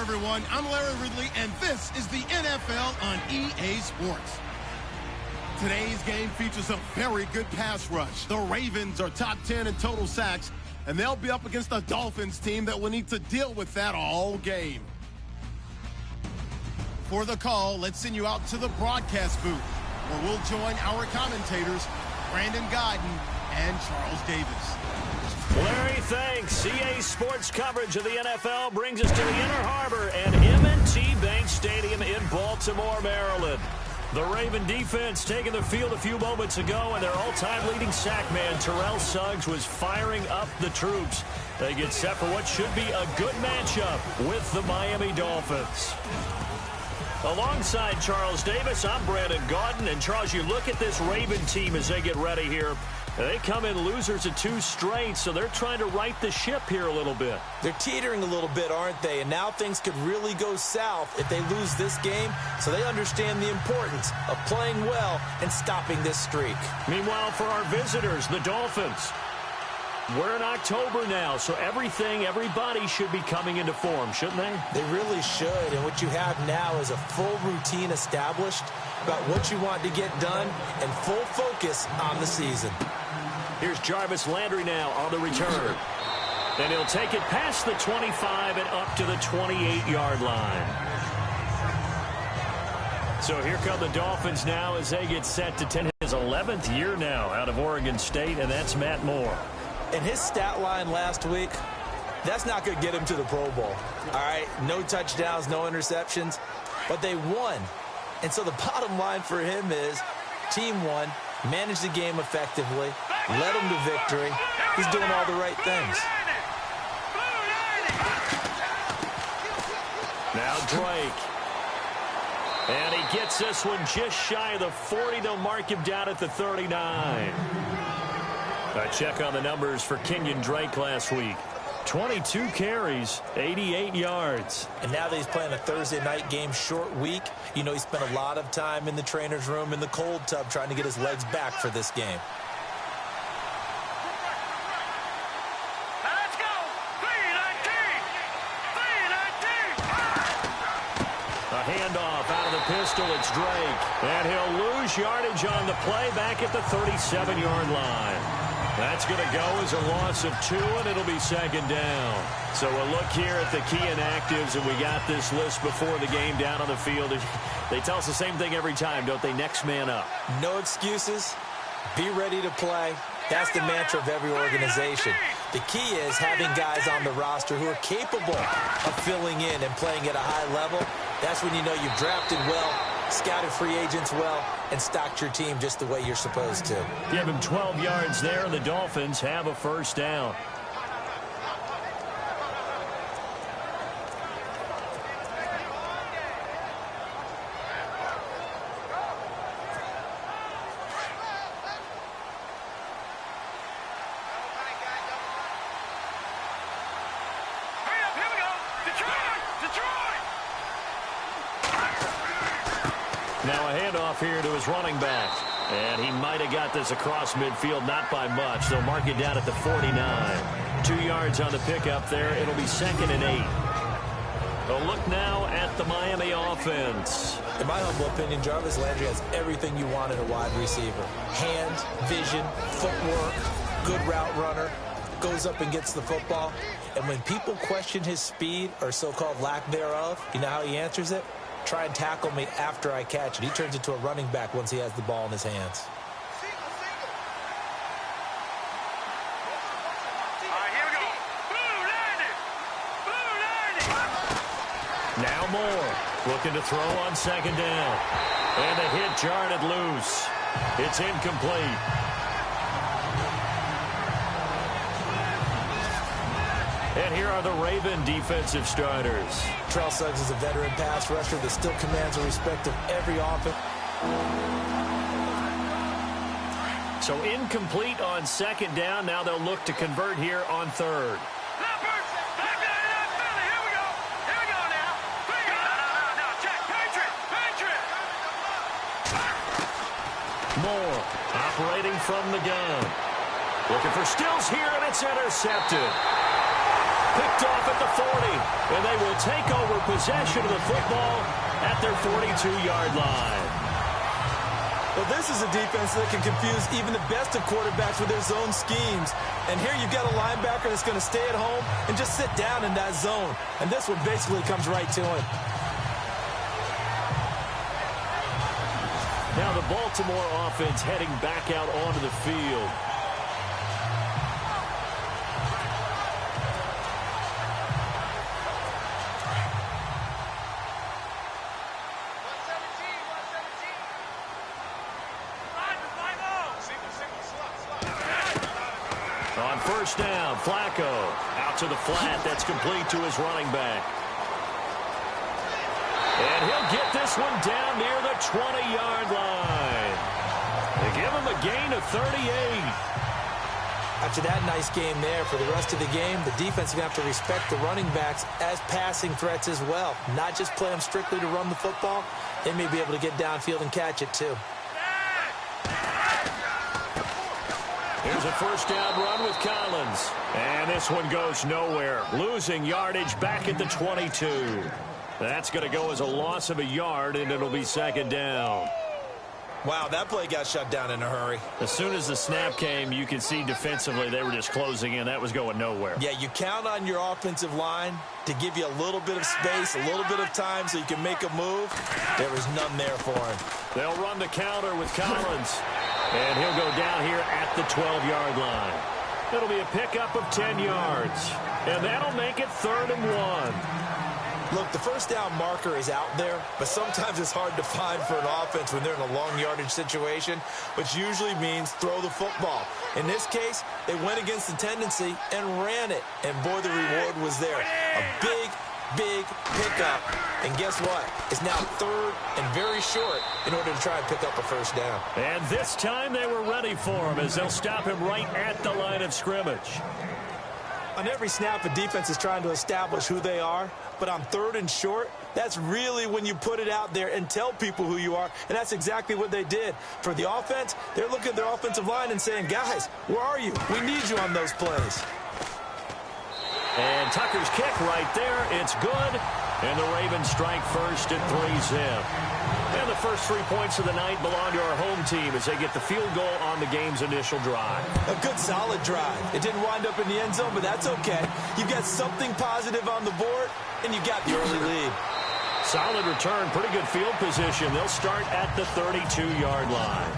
everyone. I'm Larry Ridley, and this is the NFL on EA Sports. Today's game features a very good pass rush. The Ravens are top 10 in total sacks, and they'll be up against a Dolphins team that will need to deal with that all game. For the call, let's send you out to the broadcast booth, where we'll join our commentators, Brandon Godden and Charles Davis. Larry, thanks. EA Sports coverage of the NFL brings us to the Inner Harbor and M&T Bank Stadium in Baltimore, Maryland. The Raven defense taking the field a few moments ago, and their all-time leading sack man, Terrell Suggs, was firing up the troops. They get set for what should be a good matchup with the Miami Dolphins. Alongside Charles Davis, I'm Brandon Godden. And, Charles, you look at this Raven team as they get ready here. They come in losers of 2 straight, so they're trying to right the ship here a little bit. They're teetering a little bit, aren't they? And now things could really go south if they lose this game, so they understand the importance of playing well and stopping this streak. Meanwhile, for our visitors, the Dolphins, we're in October now, so everybody should be coming into form, shouldn't they? They really should, and what you have now is a full routine established about what you want to get done and full focus on the season. Here's Jarvis Landry now on the return. And he'll take it past the 25 and up to the 28-yard line. So here come the Dolphins now as they get set to 10. His 11th year now out of Oregon State, and that's Matt Moore. And his stat line last week, that's not going to get him to the Pro Bowl. All right, no touchdowns, no interceptions, but they won. And so the bottom line for him is team won, managed the game effectively, led them to victory. He's doing all the right things. Now Drake. And he gets this one just shy of the 40. They'll mark him down at the 39. A check on the numbers for Kenyon Drake last week. 22 carries, 88 yards. And now that he's playing a Thursday night game, short week, you know he spent a lot of time in the trainer's room in the cold tub trying to get his legs back for this game. Let's go! 3-19! A handoff out of the pistol. It's Drake. And he'll lose yardage on the play back at the 37-yard line. That's going to go as a loss of 2, and it'll be second down. So we'll look here at the key inactives, and we got this list before the game down on the field. They tell us the same thing every time, don't they? Next man up. No excuses. Be ready to play. That's the mantra of every organization. The key is having guys on the roster who are capable of filling in and playing at a high level. That's when you know you've drafted well, scouted free agents well, and stocked your team just the way you're supposed to. Give him 12 yards there, and the Dolphins have a first down. Now a handoff here to his running back. And he might have got this across midfield, not by much. They'll mark it down at the 49. 2 yards on the pickup there. It'll be 2nd and 8. A look now at the Miami offense. In my humble opinion, Jarvis Landry has everything you want in a wide receiver. Hands, vision, footwork, good route runner, goes up and gets the football. And when people question his speed or so-called lack thereof, you know how he answers it? Try and tackle me after I catch it. He turns into a running back once he has the ball in his hands. All right, here we go. Blue landing. Now Moore looking to throw on 2nd down. And the hit jarred it loose. It's incomplete. And here are the Raven defensive starters. Terrell Suggs is a veteran pass rusher that still commands the respect of every offense. So incomplete on 2nd down. Now they'll look to convert here on 3rd. Leopard, back to that Philly. Here we go. Here we go now. No, check. Patriot. Moore operating from the gun. Looking for Stills here, and it's intercepted. picked off at the 40, and they will take over possession of the football at their 42-yard line. Well, this is a defense that can confuse even the best of quarterbacks with their zone schemes. And here you've got a linebacker that's going to stay at home and just sit down in that zone. And this one basically comes right to him. Now the Baltimore offense heading back out onto the field. On first down, Flacco out to the flat. That's complete to his running back. And he'll get this one down near the 20-yard line. They give him a gain of 38. After that nice game there, for the rest of the game, the defense is going to have to respect the running backs as passing threats as well. Not just play them strictly to run the football. They may be able to get downfield and catch it too. Here's a first down run with Collins. And this one goes nowhere. Losing yardage back at the 22. That's going to go as a loss of a yard, and it'll be second down. Wow, that play got shut down in a hurry. As soon as the snap came, you could see defensively they were just closing in. That was going nowhere. Yeah, you count on your offensive line to give you a little bit of space, a little bit of time so you can make a move. There was none there for him. They'll run the counter with Collins. And he'll go down here at the 12-yard line. It'll be a pickup of 10 yards. And that'll make it 3rd and 1. Look, the first down marker is out there, but sometimes it's hard to find for an offense when they're in a long yardage situation, which usually means throw the football. In this case, they went against the tendency and ran it. And boy, the reward was there. A big pickup. And guess what? It's now 3rd and very short in order to try and pick up a first down. And this time they were ready for him as they'll stop him right at the line of scrimmage. On every snap, a defense is trying to establish who they are. But on 3rd and short, that's really when you put it out there and tell people who you are. And that's exactly what they did. For the offense, they're looking at their offensive line and saying, guys, where are you? We need you on those plays. And Tucker's kick right there. It's good. And the Ravens strike first at 3-zip. And the first 3 points of the night belong to our home team as they get the field goal on the game's initial drive. A good, solid drive. It didn't wind up in the end zone, but that's okay. You've got something positive on the board, and you got the early lead. Solid return, pretty good field position. They'll start at the 32-yard line.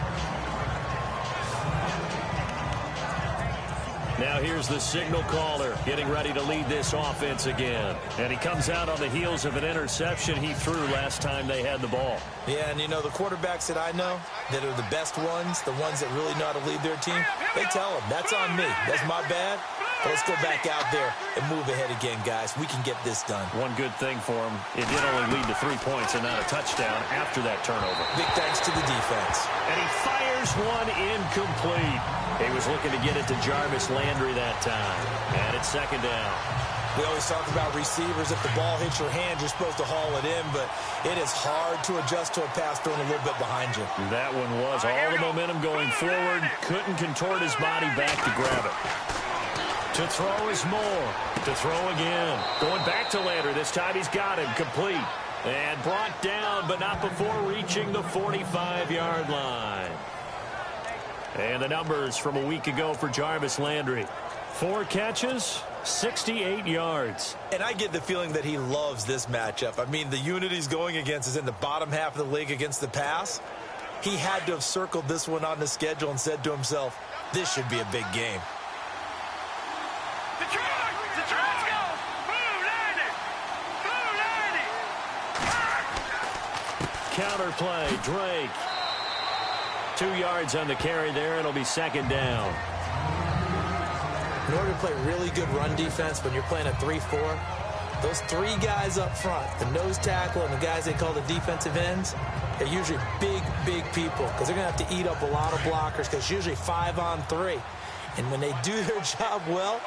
Now here's the signal caller getting ready to lead this offense again. And he comes out on the heels of an interception he threw last time they had the ball. Yeah, and you know, the quarterbacks that I know that are the best ones, the ones that really know how to lead their team, they tell them, that's on me. That's my bad. But let's go back out there and move ahead again, guys. We can get this done. One good thing for him, it did only lead to 3 points and not a touchdown after that turnover. Big thanks to the defense. And he fires one incomplete. He was looking to get it to Jarvis Landry that time. And it's second down. We always talk about receivers. If the ball hits your hand, you're supposed to haul it in, but it is hard to adjust to a pass thrown a little bit behind you. That one was all the momentum going forward. Couldn't contort his body back to grab it. To throw is Moore. To throw again. Going back to Landry. This time he's got him complete. And brought down, but not before reaching the 45-yard line. And the numbers from a week ago for Jarvis Landry. 4 catches, 68 yards. And I get the feeling that he loves this matchup. I mean, the unit he's going against is in the bottom half of the league against the pass. He had to have circled this one on the schedule and said to himself, this should be a big game. Counter play, Drake. 2 yards on the carry there. It'll be second down. In order to play really good run defense when you're playing a 3-4, those 3 guys up front, the nose tackle and the guys they call the defensive ends, they're usually big people because they're going to have to eat up a lot of blockers because it's usually 5-on-3. And when they do their job well,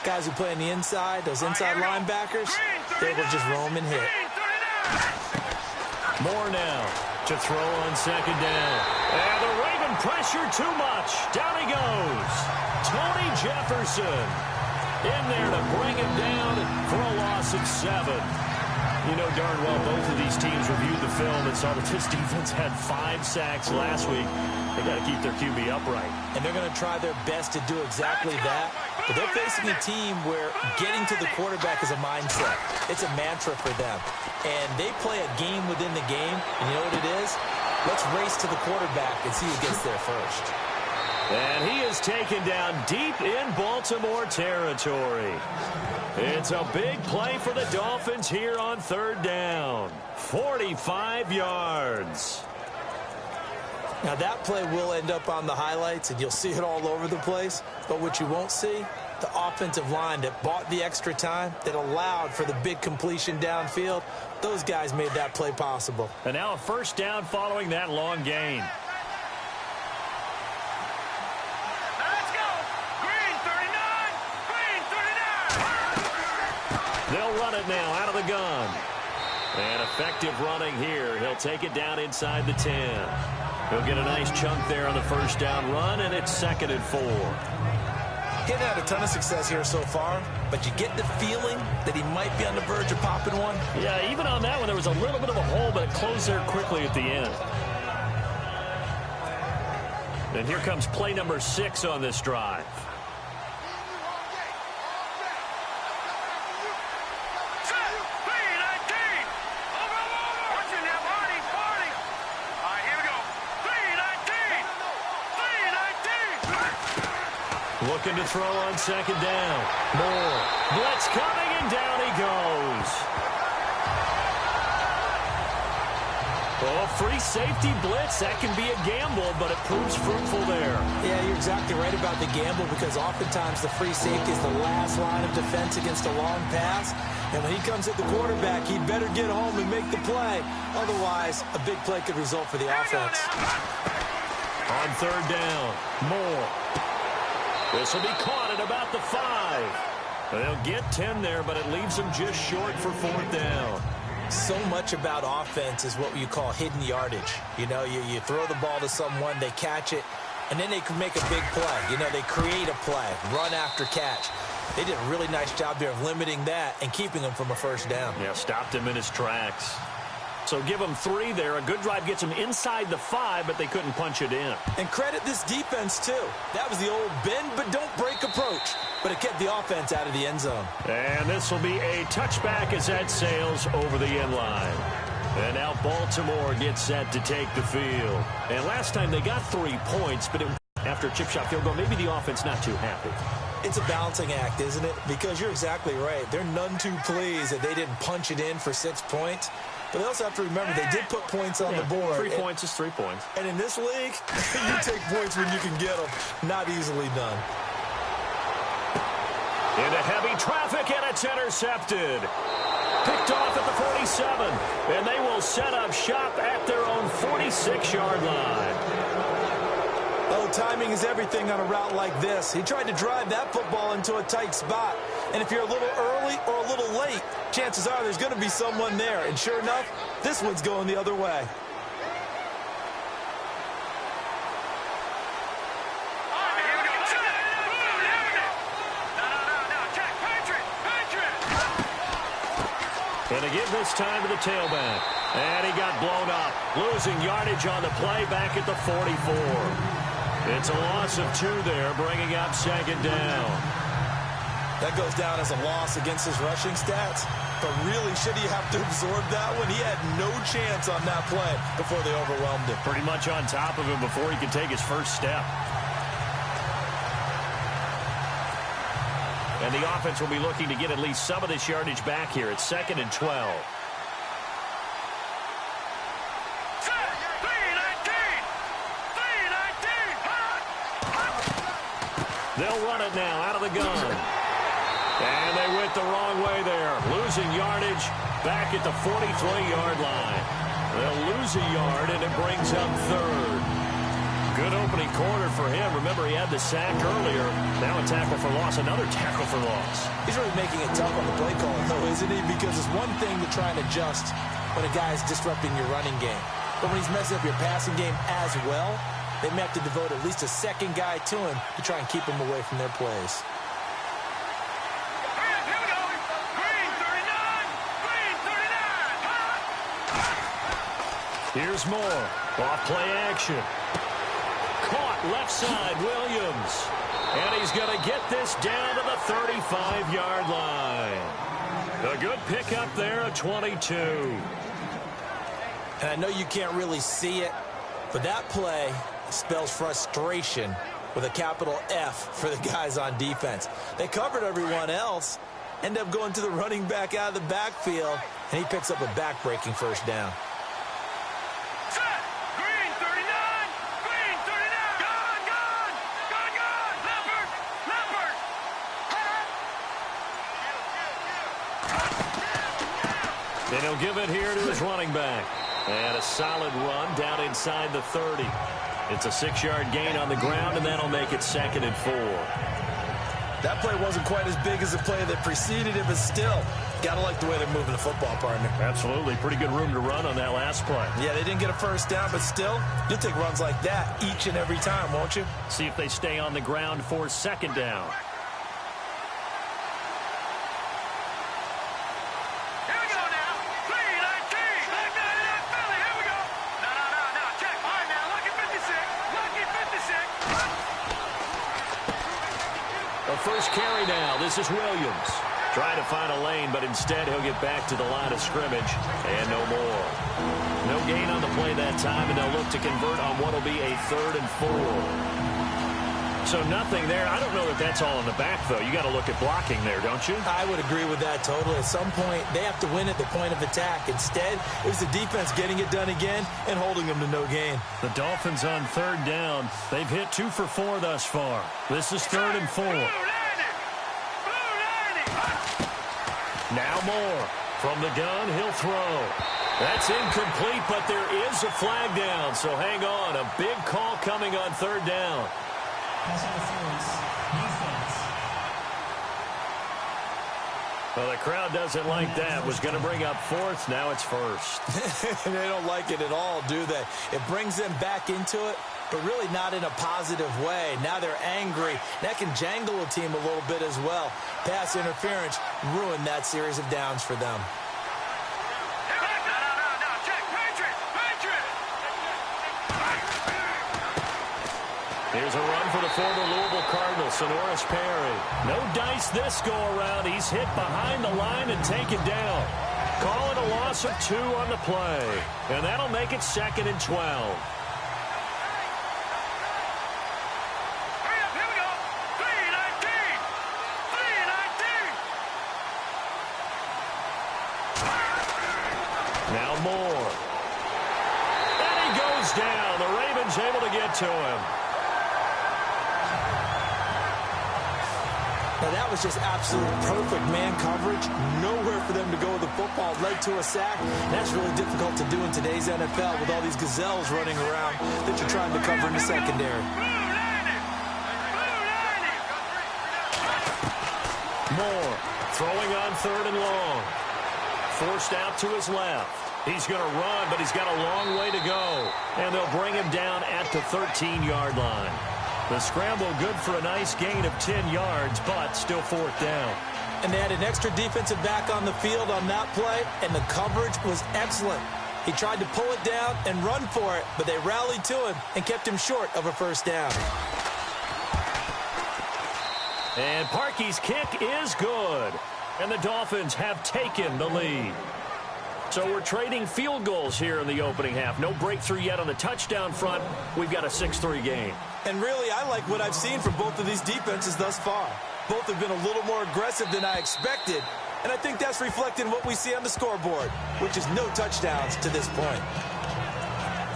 guys who play on the inside, those inside linebackers, they will just roam and hit. Moore now to throw on second down. And the Raven pressure too much. Down he goes. Tony Jefferson. in there to bring him down for a loss of 7. You know darn well both of these teams reviewed the film and saw that this defense had 5 sacks last week. They got to keep their QB upright. And they're going to try their best to do exactly that. But they're facing a team where getting to the quarterback is a mindset. It's a mantra for them. And they play a game within the game. And you know what it is? Let's race to the quarterback and see who gets there first. And he is taken down deep in Baltimore territory. It's a big play for the Dolphins here on 3rd down. 45 yards. Now that play will end up on the highlights, and you'll see it all over the place. But what you won't see, the offensive line that bought the extra time, that allowed for the big completion downfield, those guys made that play possible. And now a 1st down following that long gain. They'll run it now out of the gun. And effective running here. He'll take it down inside the 10. He'll get a nice chunk there on the 1st down run, and it's 2nd and 4. Getting had a ton of success here so far, but you get the feeling that he might be on the verge of popping one. Yeah, even on that one, there was a little bit of a hole, but it closed there quickly at the end. And here comes play number 6 on this drive. Looking to throw on 2nd down. Moore. Blitz coming, and down he goes. Oh, free safety blitz. That can be a gamble, but it proves fruitful there. Yeah, you're exactly right about the gamble, because oftentimes the free safety is the last line of defense against a long pass. And when he comes at the quarterback, he'd better get home and make the play. Otherwise, a big play could result for the offense. On 3rd down, Moore. This will be caught at about the 5. They'll get 10 there, but it leaves them just short for 4th down. So much about offense is what you call hidden yardage. You know, you throw the ball to someone, they catch it, and then they can make a big play. You know, they create a play, run after catch. They did a really nice job there of limiting that and keeping him from a 1st down. Yeah, stopped him in his tracks. So give them 3 there. A good drive gets them inside the 5, but they couldn't punch it in. And credit this defense, too. That was the old bend but don't break approach. But it kept the offense out of the end zone. And this will be a touchback as that sails over the end line. And now Baltimore gets set to take the field. And last time they got 3 points, but after a chip shot field goal, maybe the offense not too happy. It's a balancing act, isn't it? Because you're exactly right. They're none too pleased that they didn't punch it in for 6 points. But they also have to remember they did put points on the board. 3 points is 3 points. And in this league, you take points when you can get them. Not easily done. Into heavy traffic, and it's intercepted. Picked off at the 47. And they will set up shop at their own 46-yard line. Oh, timing is everything on a route like this. He tried to drive that football into a tight spot. And if you're a little early or a little late, chances are there's going to be someone there. And sure enough, this one's going the other way. And they give this time to the tailback. And he got blown up. Losing yardage on the play back at the 44. It's a loss of 2 there, bringing up 2nd down. That goes down as a loss against his rushing stats. But really, should he have to absorb that one? He had no chance on that play before they overwhelmed him. Pretty much on top of him before he could take his first step. And the offense will be looking to get at least some of this yardage back here. It's 2nd and 12. They'll run it now out of the gun. And they went the wrong way there. Losing yardage back at the 43-yard line. They'll lose a yard, and it brings up 3rd. Good opening quarter for him. Remember, he had the sack earlier. Now a tackle for loss, another tackle for loss. He's really making it tough on the play call, though, isn't he? Because it's one thing to try and adjust when a guy's disrupting your running game. But when he's messing up your passing game as well, they may have to devote at least a second guy to him to try and keep him away from their plays. Here's Moore. Off play action. Caught left side, Williams. And he's going to get this down to the 35-yard line. A good pickup there at 22. And I know you can't really see it, but that play spells frustration with a capital F for the guys on defense. They covered everyone else, end up going to the running back out of the backfield, and he picks up a back-breaking first down. And he'll give it here to his running back. And a solid run down inside the 30. It's a 6-yard gain on the ground, and that'll make it 2nd and 4. That play wasn't quite as big as the play that preceded it, but still, got to like the way they're moving the football, partner. Absolutely. Pretty good room to run on that last play. Yeah, they didn't get a first down, but still, you'll take runs like that each and every time, won't you? See if they stay on the ground for 2nd down. First carry now. This is Williams. Trying to find a lane, but instead he'll get back to the line of scrimmage. And no more. No gain on the play that time, and they'll look to convert on what will be a 3rd and 4. So nothing there. I don't know if that's all in the back, though. You got to look at blocking there, don't you? I would agree with that totally. At some point, they have to win at the point of attack. Instead, it was the defense getting it done again and holding them to no gain. The Dolphins on 3rd down. They've hit 2 for 4 thus far. This is 3rd and 4. Now Moore. From the gun, he'll throw. That's incomplete, but there is a flag down, so hang on. A big call coming on 3rd down. Well, the crowd doesn't like that. Was going to bring up 4th. Now it's 1st. They don't like it at all, do they? It brings them back into it, but really not in a positive way. Now they're angry. That can jangle a team a little bit as well. Pass interference ruined that series of downs for them. Here's a run for the former Louisville Cardinal, Sonoris Perry. No dice this go-around. He's hit behind the line and taken down. Call it a loss of 2 on the play. And that'll make it 2nd and 12. Now Moore. And he goes down. The Ravens able to get to him. Now that was just absolute perfect man coverage. Nowhere for them to go with the football. Led to a sack. That's really difficult to do in today's NFL with all these gazelles running around that you're trying to cover in the secondary. Moore throwing on 3rd and long. Forced out to his left. He's going to run, but he's got a long way to go. And they'll bring him down at the 13-yard line. The scramble good for a nice gain of 10 yards, but still 4th down. And they had an extra defensive back on the field on that play, and the coverage was excellent. He tried to pull it down and run for it, but they rallied to him and kept him short of a first down. And Parkey's kick is good. And the Dolphins have taken the lead. So we're trading field goals here in the opening half. No breakthrough yet on the touchdown front. We've got a 6-3 game. And really, I like what I've seen from both of these defenses thus far. Both have been a little more aggressive than I expected. And I think that's reflected in what we see on the scoreboard, which is no touchdowns to this point.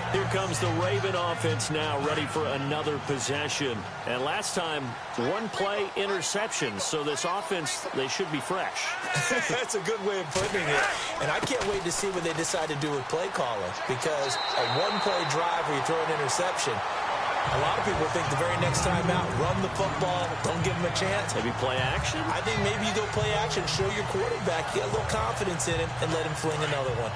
Here comes the Raven offense now, ready for another possession. And last time, 1 play interception. So this offense, they should be fresh. That's a good way of putting it. And I can't wait to see what they decide to do with play calling. Because a 1-play drive where you throw an interception, a lot of people think the very next time out, run the football, don't give them a chance. Maybe play action? I think maybe you go play action, show your quarterback, get a little confidence in him, and let him fling another one.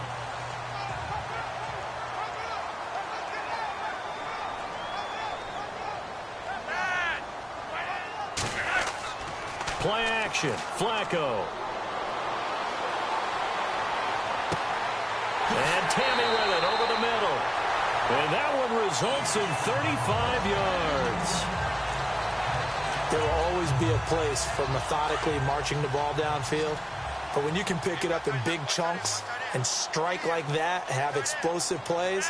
Play action. Flacco. And Tammy with it over the middle. And that one results in 35 yards. There will always be a place for methodically marching the ball downfield. But when you can pick it up in big chunks and strike like that, have explosive plays,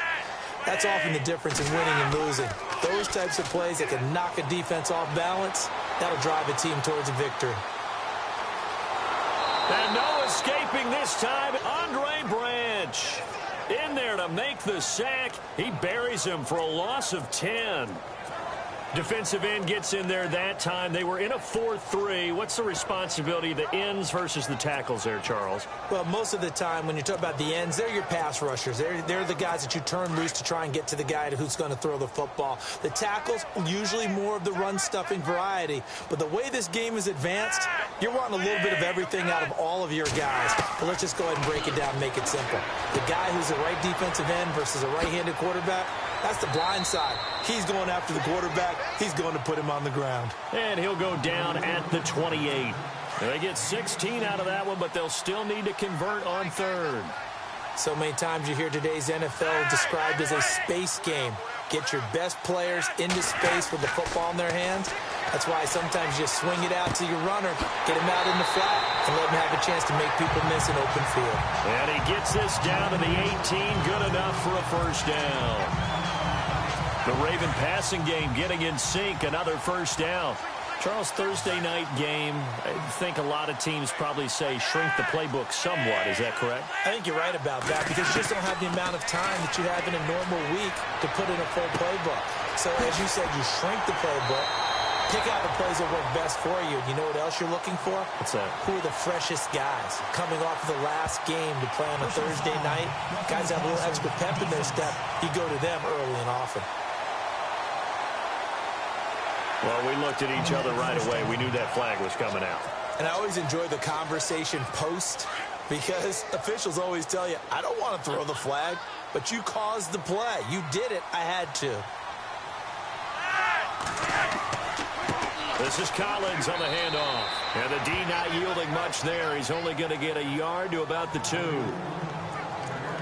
that's often the difference in winning and losing. Those types of plays that can knock a defense off balance, that'll drive a team towards a victory. And no escaping this time. Andre Branch in there to make the sack. He buries him for a loss of 10. Defensive end gets in there that time. They were in a 4-3. What's the responsibility of the ends versus the tackles there, Charles? Well, most of the time when you talk about the ends, they're your pass rushers. They're the guys that you turn loose to try and get to the guy who's going to throw the football. The tackles, usually more of the run-stuffing variety. But the way this game is advanced, you're wanting a little bit of everything out of all of your guys. But let's just go ahead and break it down and make it simple. The guy who's a right defensive end versus a right-handed quarterback, that's the blind side. He's going after the quarterback. He's going to put him on the ground. And he'll go down at the 28. They get 16 out of that one, but they'll still need to convert on third. So many times you hear today's NFL described as a space game. Get your best players into space with the football in their hands. That's why sometimes you swing it out to your runner, get him out in the flat, and let him have a chance to make people miss an open field. And he gets this down to the 18, good enough for a first down. The Raven passing game getting in sync, another first down. Charles, Thursday night game, I think a lot of teams probably say shrink the playbook somewhat. Is that correct? I think you're right about that because you just don't have the amount of time that you have in a normal week to put in a full playbook. So as you said, you shrink the playbook, pick out the plays that work best for you. You know what else you're looking for? What's that? Who are the freshest guys coming off of the last game to play on a Thursday night? Guys have a little extra pep in their step. You go to them early and often. Well, we looked at each other right away. We knew that flag was coming out. And I always enjoy the conversation post because officials always tell you, I don't want to throw the flag, but you caused the play. You did it. I had to. This is Collins on the handoff. And the D not yielding much there. He's only going to get a yard to about the 2.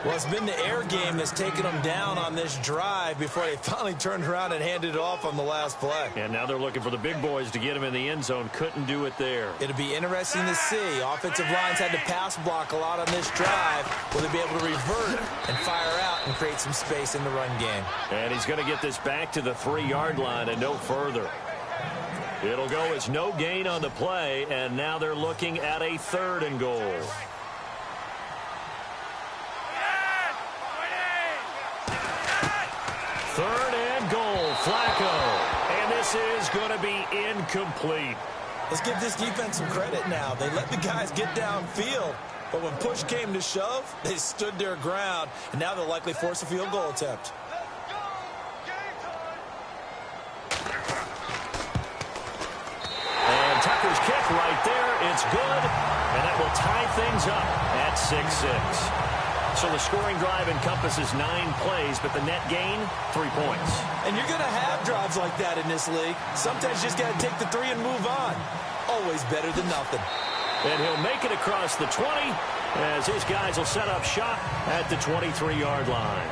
Well, it's been the air game that's taken them down on this drive before they finally turned around and handed it off on the last play. And now they're looking for the big boys to get him in the end zone. Couldn't do it there. It'll be interesting to see. Offensive lines had to pass block a lot on this drive. Will they be able to revert and fire out and create some space in the run game? And he's going to get this back to the 3-yard line and no further. It'll go as no gain on the play, and now they're looking at a 3rd and goal. Third and goal, Flacco. And this is going to be incomplete. Let's give this defense some credit now. They let the guys get downfield, but when push came to shove, they stood their ground, and now they'll likely force a field goal attempt. And Tucker's kick right there. It's good, and that will tie things up at 6-6. So the scoring drive encompasses 9 plays, but the net gain, 3 points. And you're going to have drives like that in this league. Sometimes you just got to take the 3 and move on. Always better than nothing. And he'll make it across the 20 as his guys will set up shop at the 23-yard line.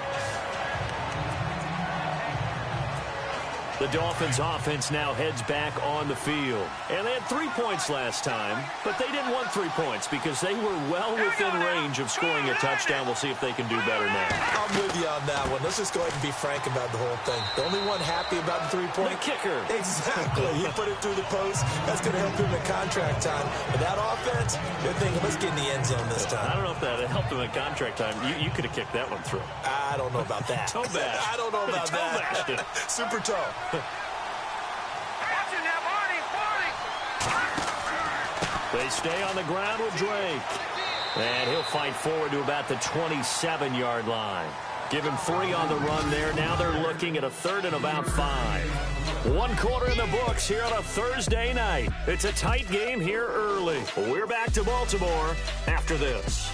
The Dolphins offense now heads back on the field. And they had 3 points last time, but they didn't want 3 points because they were well within range of scoring a touchdown. We'll see if they can do better now. I'm with you on that one. Let's just go ahead and be frank about the whole thing. The only one happy about the 3-point? The kicker. Exactly. He put it through the post. That's going to help him in contract time. But that offense, they're thinking, let's get in the end zone this time. I don't know if that helped him in contract time. You could have kicked that one through. I don't know about that. Toe bash. I don't know about that. Super toe. They stay on the ground with Drake. And he'll fight forward to about the 27-yard line. Give him 3 on the run there. Now they're looking at a 3rd and about 5. 1 quarter in the books here on a Thursday night. It's a tight game here early. We're back to Baltimore after this.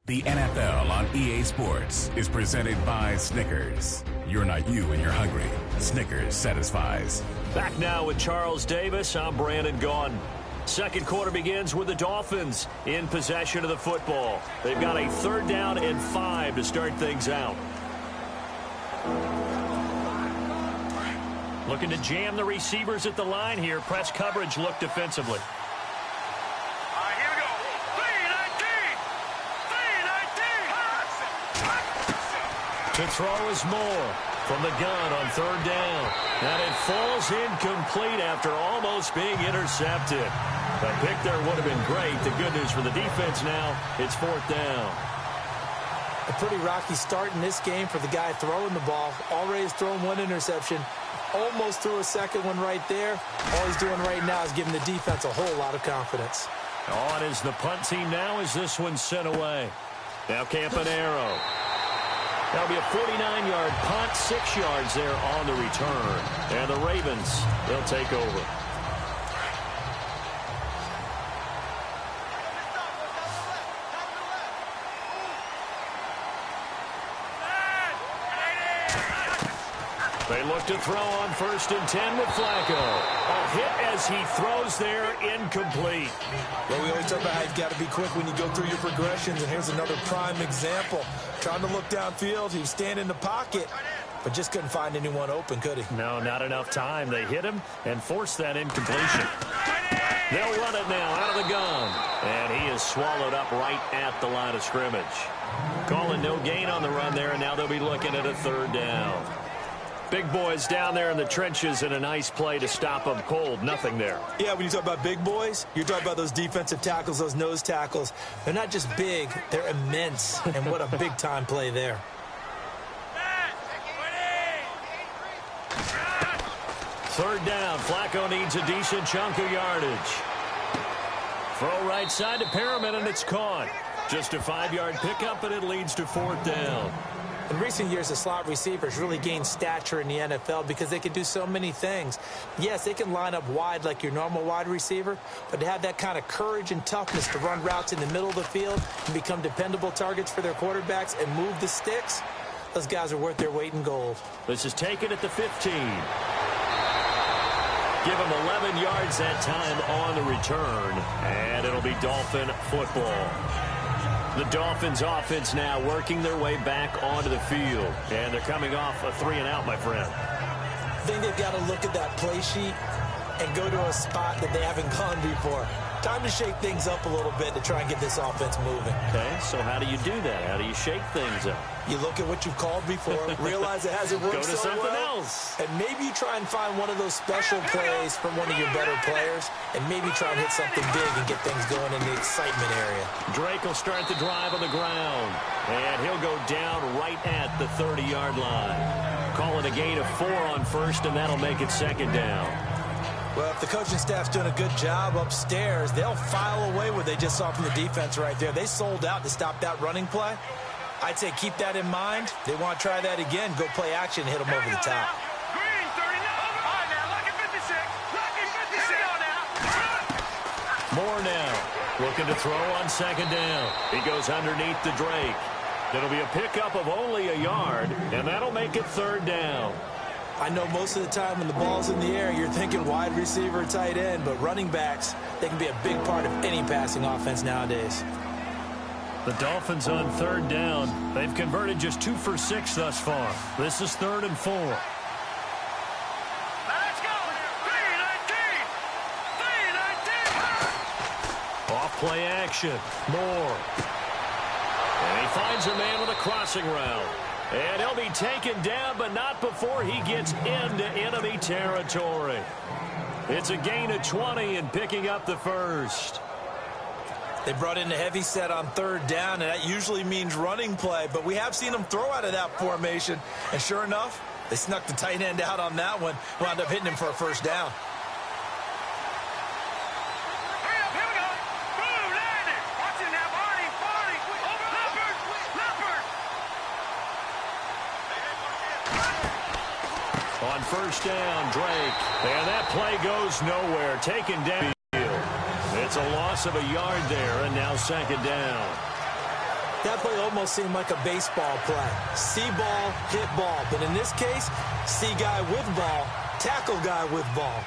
The NFL on EA Sports is presented by Snickers. You're not you when you're hungry. Snickers satisfies. Back now with Charles Davis. I'm Brandon Gaudin. Second quarter begins with the Dolphins in possession of the football. They've got a 3rd down and 5 to start things out. Looking to jam the receivers at the line here. Press coverage look defensively. All right, here we go. 3-19. To throw is Moore from the gun on 3rd down. And it falls incomplete after almost being intercepted. That pick there would have been great. The good news for the defense now, it's 4th down. A pretty rocky start in this game for the guy throwing the ball. Already has thrown 1 interception. Almost threw a second one right there. All he's doing right now is giving the defense a whole lot of confidence. On is the punt team now as this one's sent away. Now Campanaro. That'll be a 49-yard punt, 6 yards there on the return. And the Ravens, they'll take over. They look to throw on 1st and 10 with Flacco. A hit as he throws there, incomplete. Well, we always talk about how you've got to be quick when you go through your progressions, and here's another prime example. Trying to look downfield, he was standing in the pocket, but just couldn't find anyone open, could he? No, not enough time. They hit him and forced that incompletion. They'll run it now out of the gun, and he is swallowed up right at the line of scrimmage. Calling no gain on the run there, and now they'll be looking at a 3rd down. Big boys down there in the trenches in a nice play to stop them cold. Nothing there. Yeah, when you talk about big boys, you're talking about those defensive tackles, those nose tackles. They're not just big, they're immense. And what a big-time play there. 3rd down. Flacco needs a decent chunk of yardage. Throw right side to Perriman, and it's caught. Just a 5-yard pickup, and it leads to 4th down. In recent years, the slot receivers really gained stature in the NFL because they can do so many things. Yes, they can line up wide like your normal wide receiver, but to have that kind of courage and toughness to run routes in the middle of the field and become dependable targets for their quarterbacks and move the sticks, those guys are worth their weight in gold. This is taken at the 15. Give him 11 yards that time on the return, and it'll be Dolphin football. The Dolphins offense now working their way back onto the field. And they're coming off a 3-and-out, my friend. I think they've got to look at that play sheet and go to a spot that they haven't gone before. Time to shake things up a little bit to try and get this offense moving. Okay, so how do you do that? How do you shake things up? You look at what you've called before, realize it hasn't worked Go to so something well, else. and maybe you try and find one of those special plays from one of your better players, and maybe try and hit something big and get things going in the excitement area. Drake will start the drive on the ground, and he'll go down right at the 30-yard line. Call it a gain of 4 on 1st, and that'll make it 2nd down. Well, if the coaching staff's doing a good job upstairs, they'll file away what they just saw from the defense right there. They sold out to stop that running play. I'd say keep that in mind. They want to try that again. Go play action and hit them over the top. Green, 39. All right, now, lucky 56. Lucky 56. Here we go now. Moore now looking to throw on 2nd down. He goes underneath to Drake. It'll be a pickup of only a yard, and that'll make it 3rd down. I know most of the time when the ball's in the air, you're thinking wide receiver, tight end, but running backs, they can be a big part of any passing offense nowadays. The Dolphins on 3rd down. They've converted just 2 for 6 thus far. This is 3rd and 4. Let's go. 3-19. 3-19. Off play action. Moore. And he finds a man with a crossing route. And he'll be taken down, but not before he gets into enemy territory. It's a gain of 20 and picking up the 1st. They brought in a heavy set on 3rd down, and that usually means running play, but we have seen them throw out of that formation. And sure enough, they snuck the tight end out on that one, wound up hitting him for a 1st down. Hurry up, here we go. Boom, landed. Watch it now, Barney. Over Leopard. On 1st down, Drake. And that play goes nowhere. Taken down. It's a loss of a yard there, and now 2nd down. That play almost seemed like a baseball play. See ball, hit ball. But in this case, see guy with ball, tackle guy with ball.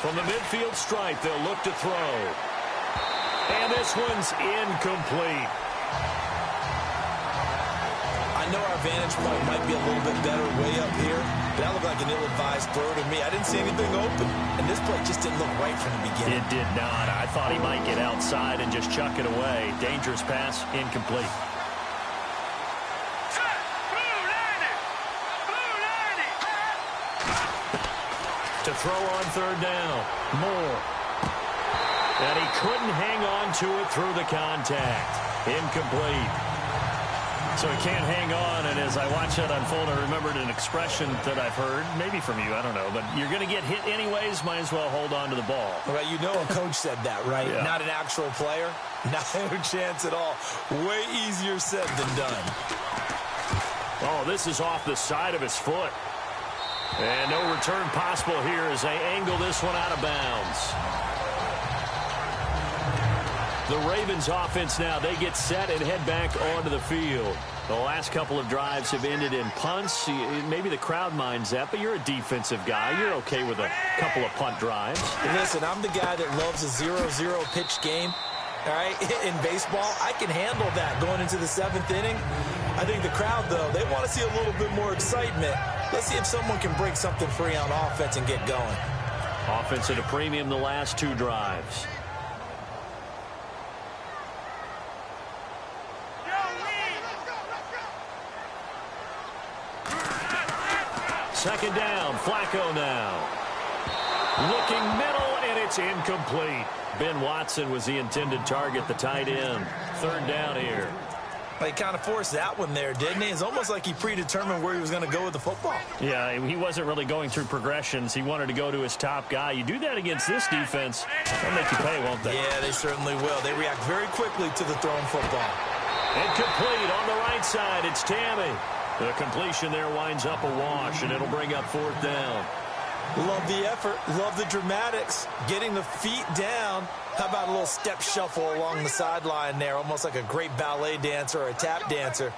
From the midfield stripe, they'll look to throw. And this one's incomplete. I know our vantage point might be a little bit better way up here, but that looked like an ill-advised throw to me. I didn't see anything open, and this play just didn't look right from the beginning. It did not. I thought he might get outside and just chuck it away. Dangerous pass, incomplete. To throw on third down. Moore. And he couldn't hang on to it through the contact. Incomplete. So he can't hang on, and as I watch that unfold, I remembered an expression that I've heard, maybe from you, I don't know, but you're going to get hit anyways, might as well hold on to the ball. Well, you know a coach said that, right? Yeah. Not an actual player. Not a chance at all. Way easier said than done. Oh, this is off the side of his foot. And no return possible here as they angle this one out of bounds. The Ravens offense now, they get set and head back onto the field. The last couple of drives have ended in punts. Maybe the crowd minds that, but you're a defensive guy. You're okay with a couple of punt drives. Listen, I'm the guy that loves a 0-0 pitch game. All right, in baseball, I can handle that going into the 7th inning. I think the crowd, though, they want to see a little bit more excitement. Let's see if someone can break something free on offense and get going. Offense at a premium the last 2 drives. Second down, Flacco now. Looking middle, and it's incomplete. Ben Watson was the intended target, the tight end. Third down here. He kind of forced that one there, didn't he? It's almost like he predetermined where he was going to go with the football. Yeah, he wasn't really going through progressions. He wanted to go to his top guy. You do that against this defense, they'll make you pay, won't they? Yeah, they certainly will. They react very quickly to the thrown football. Incomplete on the right side. It's Tammy. The completion there winds up a wash, and it'll bring up 4th down. Love the effort. Love the dramatics. Getting the feet down. How about a little step shuffle along the sideline there, almost like a great ballet dancer or a tap dancer.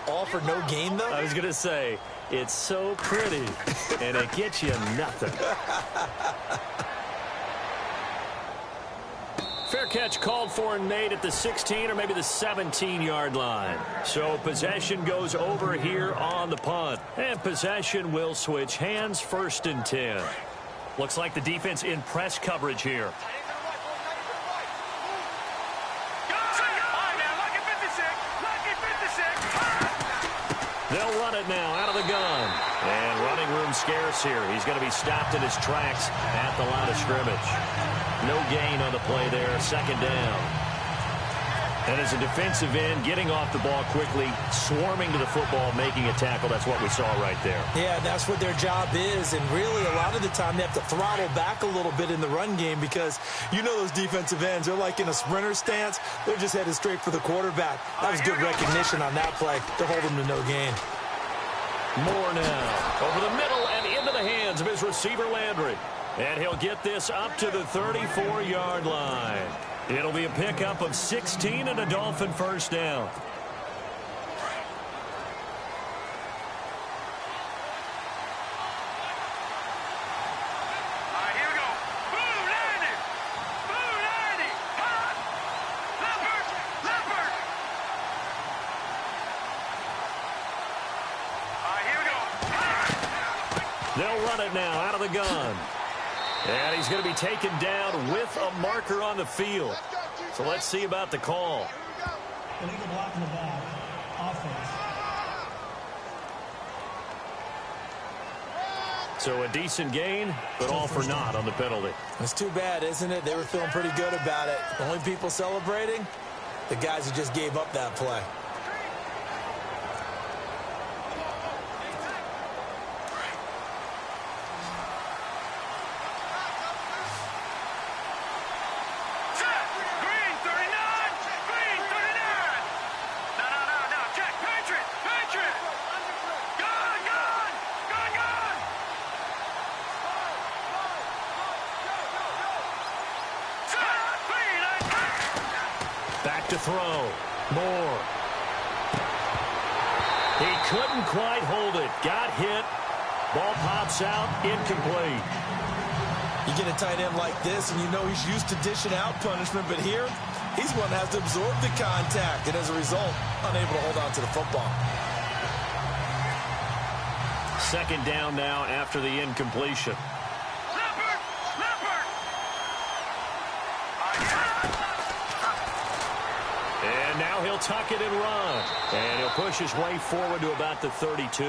All for no gain, though? I was going to say, it's so pretty, and it gets you nothing. Fair catch called for and made at the 16 or maybe the 17-yard line. So possession goes over here on the punt. And possession will switch hands, 1st and 10. Looks like the defense in press coverage here. They'll run it now out of the gun. And running room scarce here. He's going to be stopped in his tracks at the line of scrimmage. No gain on the play there. 2nd down. And as a defensive end, getting off the ball quickly, swarming to the football, making a tackle. That's what we saw right there. Yeah, that's what their job is. And really, a lot of the time, they have to throttle back a little bit in the run game because you know those defensive ends, they're like in a sprinter stance. They're just headed straight for the quarterback. That was good recognition on that play to hold them to no gain. Moore now over the middle and into the hands of his receiver Landry. And he'll get this up to the 34-yard line. It'll be a pickup of 16 and a Dolphin 1st down. They'll run it now out of the gun. And he's going to be taken down with a marker on the field. So let's see about the call. Illegal block in the back. Offense. So a decent gain, but all for naught on the penalty. It's too bad, isn't it? They were feeling pretty good about it. The only people celebrating, the guys who just gave up that play. To throw. Moore. He couldn't quite hold it. Got hit. Ball pops out. Incomplete. You get a tight end like this, and you know he's used to dishing out punishment, but here, he's one that has to absorb the contact, and as a result, unable to hold on to the football. Second down now after the incompletion. And now he'll tuck it and run. And he'll push his way forward to about the 32.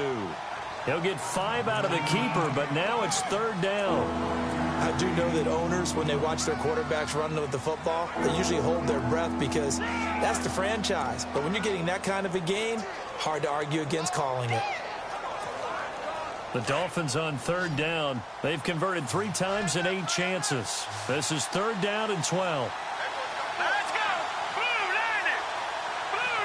He'll get 5 out of the keeper, but now it's third down. I do know that owners, when they watch their quarterbacks running with the football, they usually hold their breath because that's the franchise. But when you're getting that kind of a gain, hard to argue against calling it. The Dolphins on third down. They've converted 3 times in 8 chances. This is third down and 12. Let's go! Blue 90! Blue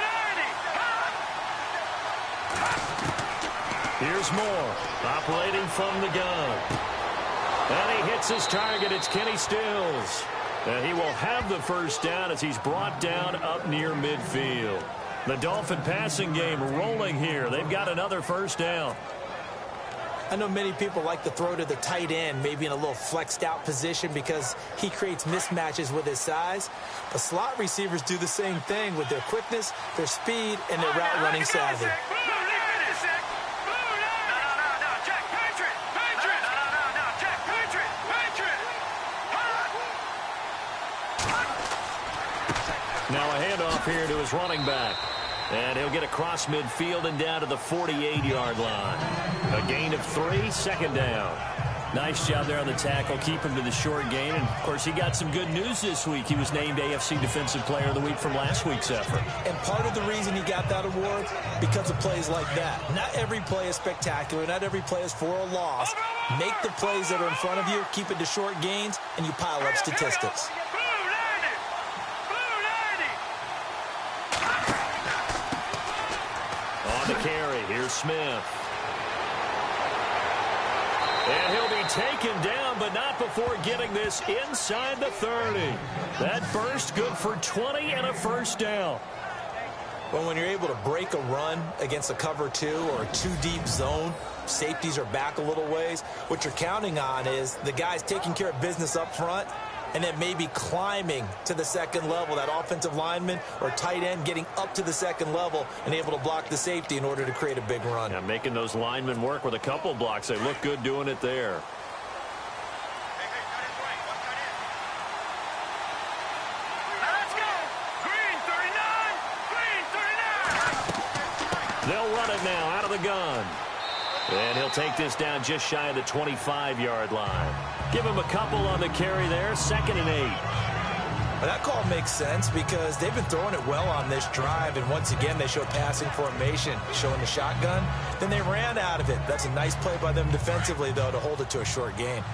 90! Here's Moore, operating from the gun. And he hits his target. It's Kenny Stills. And he will have the first down as he's brought down up near midfield. The Dolphin passing game rolling here. They've got another first down. I know many people like to throw to the tight end, maybe in a little flexed out position because he creates mismatches with his size. But slot receivers do the same thing with their quickness, their speed, and their route running savvy. Now a handoff here to his running back. And he'll get across midfield and down to the 48-yard line. A gain of 3, second down. Nice job there on the tackle. Keep him to the short gain. And, of course, he got some good news this week. He was named AFC Defensive Player of the Week from last week's effort. And part of the reason he got that award, because of plays like that. Not every play is spectacular. Not every play is for a loss. Make the plays that are in front of you, keep it to short gains, and you pile up statistics. On the carry, here's Smith. And he'll be taken down, but not before getting this inside the 30. That burst good for 20 and a first down. Well, when you're able to break a run against a cover 2 or a 2-deep zone, safeties are back a little ways. What you're counting on is the guys taking care of business up front and then maybe climbing to the second level, that offensive lineman or tight end getting up to the second level and able to block the safety in order to create a big run. Yeah, making those linemen work with a couple blocks. They look good doing it there. Let's go! Green 39! Green 39! They'll run it now out of the gun. And he'll take this down just shy of the 25-yard line. Give him a couple on the carry there, 2nd and 8. Well, that call makes sense because they've been throwing it well on this drive, and once again they show passing formation, showing the shotgun. Then they ran out of it. That's a nice play by them defensively, though, to hold it to a short gain.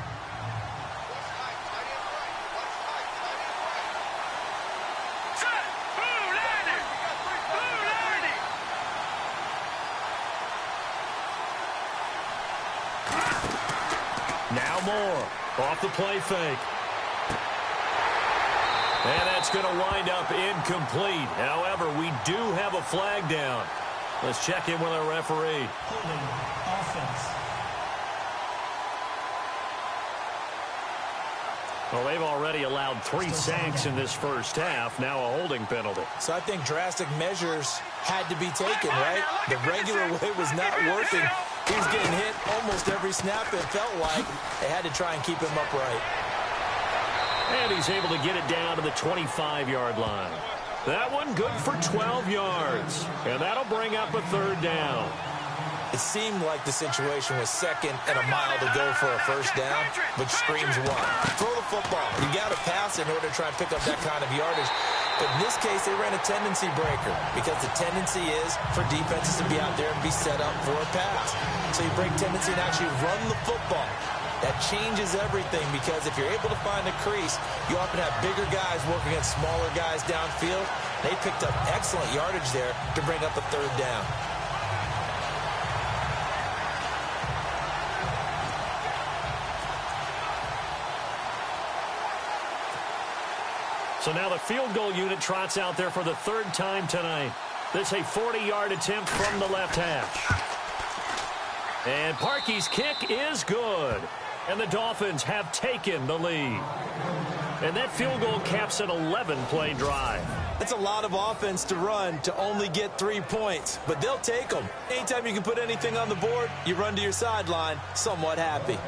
Now Moore off the play fake. And that's going to wind up incomplete. However, we do have a flag down. Let's check in with our referee. Holding offense. Well, they've already allowed 3 sacks in this first half. Now a holding penalty. So I think drastic measures had to be taken, right? The regular way was not working. He was getting hit almost every snap. It felt like they had to try and keep him upright. And he's able to get it down to the 25-yard line. That one good for 12 yards. And that'll bring up a third down. It seemed like the situation was 2nd and a mile to go for a first down, which screams one. Throw the football. You got to pass in order to try and pick up that kind of yardage. But in this case, they ran a tendency breaker because the tendency is for defenses to be out there and be set up for a pass. So you break tendency and actually run the football. That changes everything because if you're able to find a crease, you often have bigger guys working against smaller guys downfield. They picked up excellent yardage there to bring up a third down. So now the field goal unit trots out there for the 3rd time tonight. This is a 40-yard attempt from the left hash. And Parkey's kick is good. And the Dolphins have taken the lead. And that field goal caps an 11-play drive. That's a lot of offense to run to only get 3 points, but they'll take them. Anytime you can put anything on the board, you run to your sideline somewhat happy.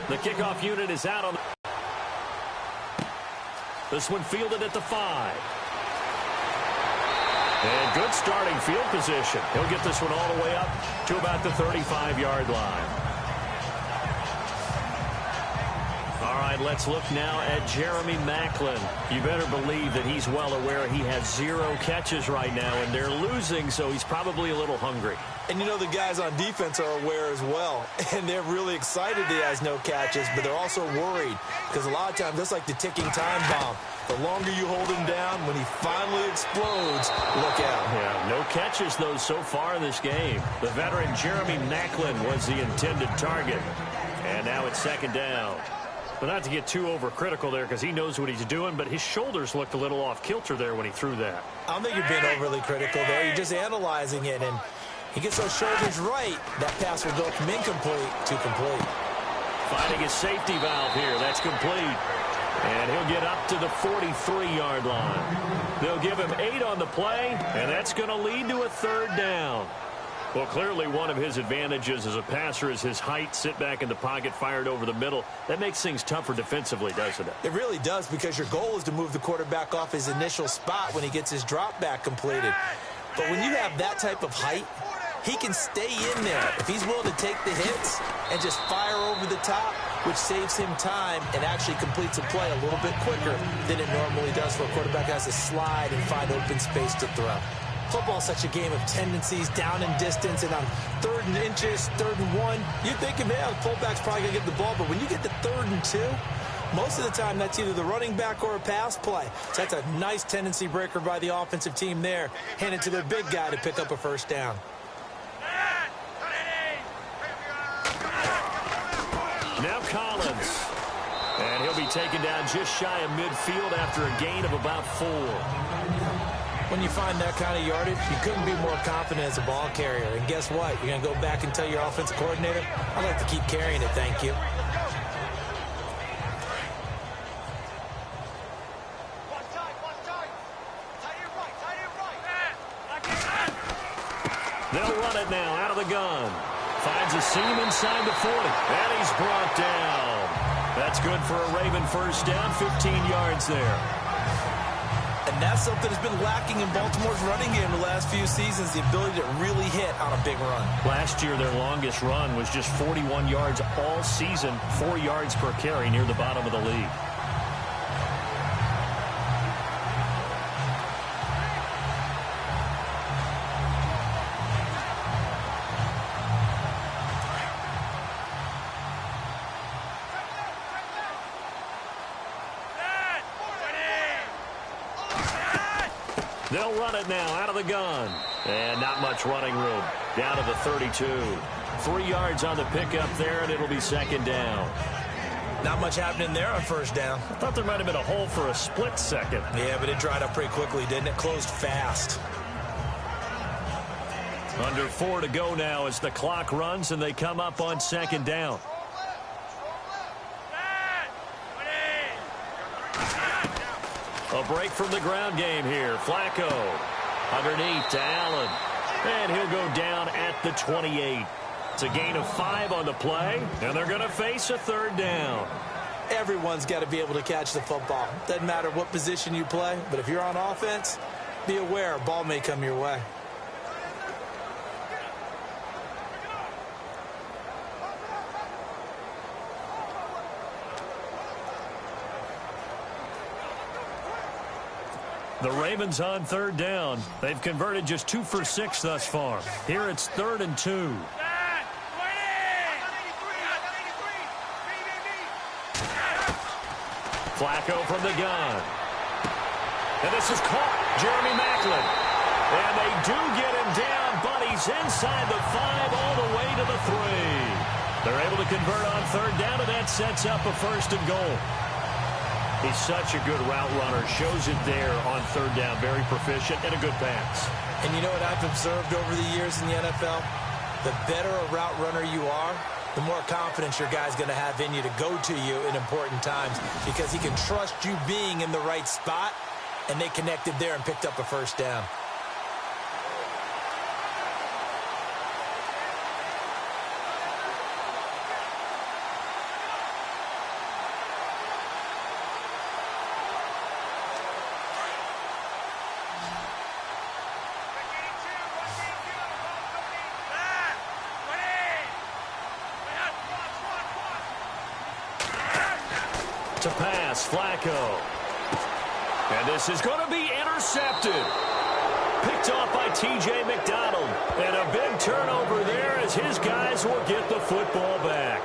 The kickoff unit is out on the... This one fielded at the 5. And good starting field position. He'll get this one all the way up to about the 35-yard line. All right, let's look now at Jeremy Maclin. You better believe that he's well aware he has 0 catches right now, and they're losing, so he's probably a little hungry. And you know the guys on defense are aware as well, and they're really excited he has no catches, but they're also worried because a lot of times that's like the ticking time bomb. The longer you hold him down, when he finally explodes, look out. Yeah, no catches, though, so far in this game. The veteran Jeremy Maclin was the intended target, and now it's second down. But not to get too overcritical there because he knows what he's doing, but his shoulders looked a little off kilter there when he threw that. I don't think you're being overly critical there. You're just analyzing it, and he gets those shoulders right. That pass will go from incomplete to complete. Finding his safety valve here. That's complete. And he'll get up to the 43-yard line. They'll give him 8 on the play, and that's going to lead to a third down. Well, clearly one of his advantages as a passer is his height, sit back in the pocket, fired over the middle. That makes things tougher defensively, doesn't it? It really does, because your goal is to move the quarterback off his initial spot when he gets his drop back completed. But when you have that type of height, he can stay in there if he's willing to take the hits and just fire over the top, which saves him time and actually completes a play a little bit quicker than it normally does for a quarterback who has to slide and find open space to throw. Football is such a game of tendencies, down and distance, and on 3rd and inches, 3rd and 1, you're thinking, man, the fullback's probably going to get the ball. But when you get to 3rd and 2, most of the time that's either the running back or a pass play. So that's a nice tendency breaker by the offensive team there. Hand it to their big guy to pick up a first down. Now Collins. And he'll be taken down just shy of midfield after a gain of about 4. When you find that kind of yardage, you couldn't be more confident as a ball carrier. And guess what? You're going to go back and tell your offensive coordinator, I'd like to keep carrying it, thank you. They'll run it now out of the gun. Finds a seam inside the 40. And he's brought down. That's good for a Raven first down, 15 yards there. And that's something that's been lacking in Baltimore's running game the last few seasons, the ability to really hit on a big run. Last year, their longest run was just 41 yards all season, 4 yards per carry near the bottom of the league. They'll run it now out of the gun. And not much running room. Down to the 32. 3 yards on the pickup there, and it'll be second down. Not much happening there on first down. I thought there might have been a hole for a split second. Yeah, but it dried up pretty quickly, didn't it? Closed fast. Under 4 to go now as the clock runs, and they come up on second down. A break from the ground game here. Flacco underneath to Allen. And he'll go down at the 28. It's a gain of 5 on the play, and they're going to face a third down. Everyone's got to be able to catch the football. Doesn't matter what position you play, but if you're on offense, be aware a ball may come your way. The Ravens on third down. They've converted just 2 for 6 thus far. Here it's 3rd and 2. Flacco from the gun. And this is caught. Jeremy Maclin. And they do get him down, but he's inside the 5 all the way to the 3. They're able to convert on third down, and that sets up a 1st and goal. He's such a good route runner. Shows it there on third down. Very proficient and a good pass. And you know what I've observed over the years in the NFL? The better a route runner you are, the more confidence your guy's going to have in you to go to you in important times because he can trust you being in the right spot, and they connected there and picked up a first down. To pass, Flacco. And this is going to be intercepted. Picked off by T.J. McDonald. And a big turnover there as his guys will get the football back.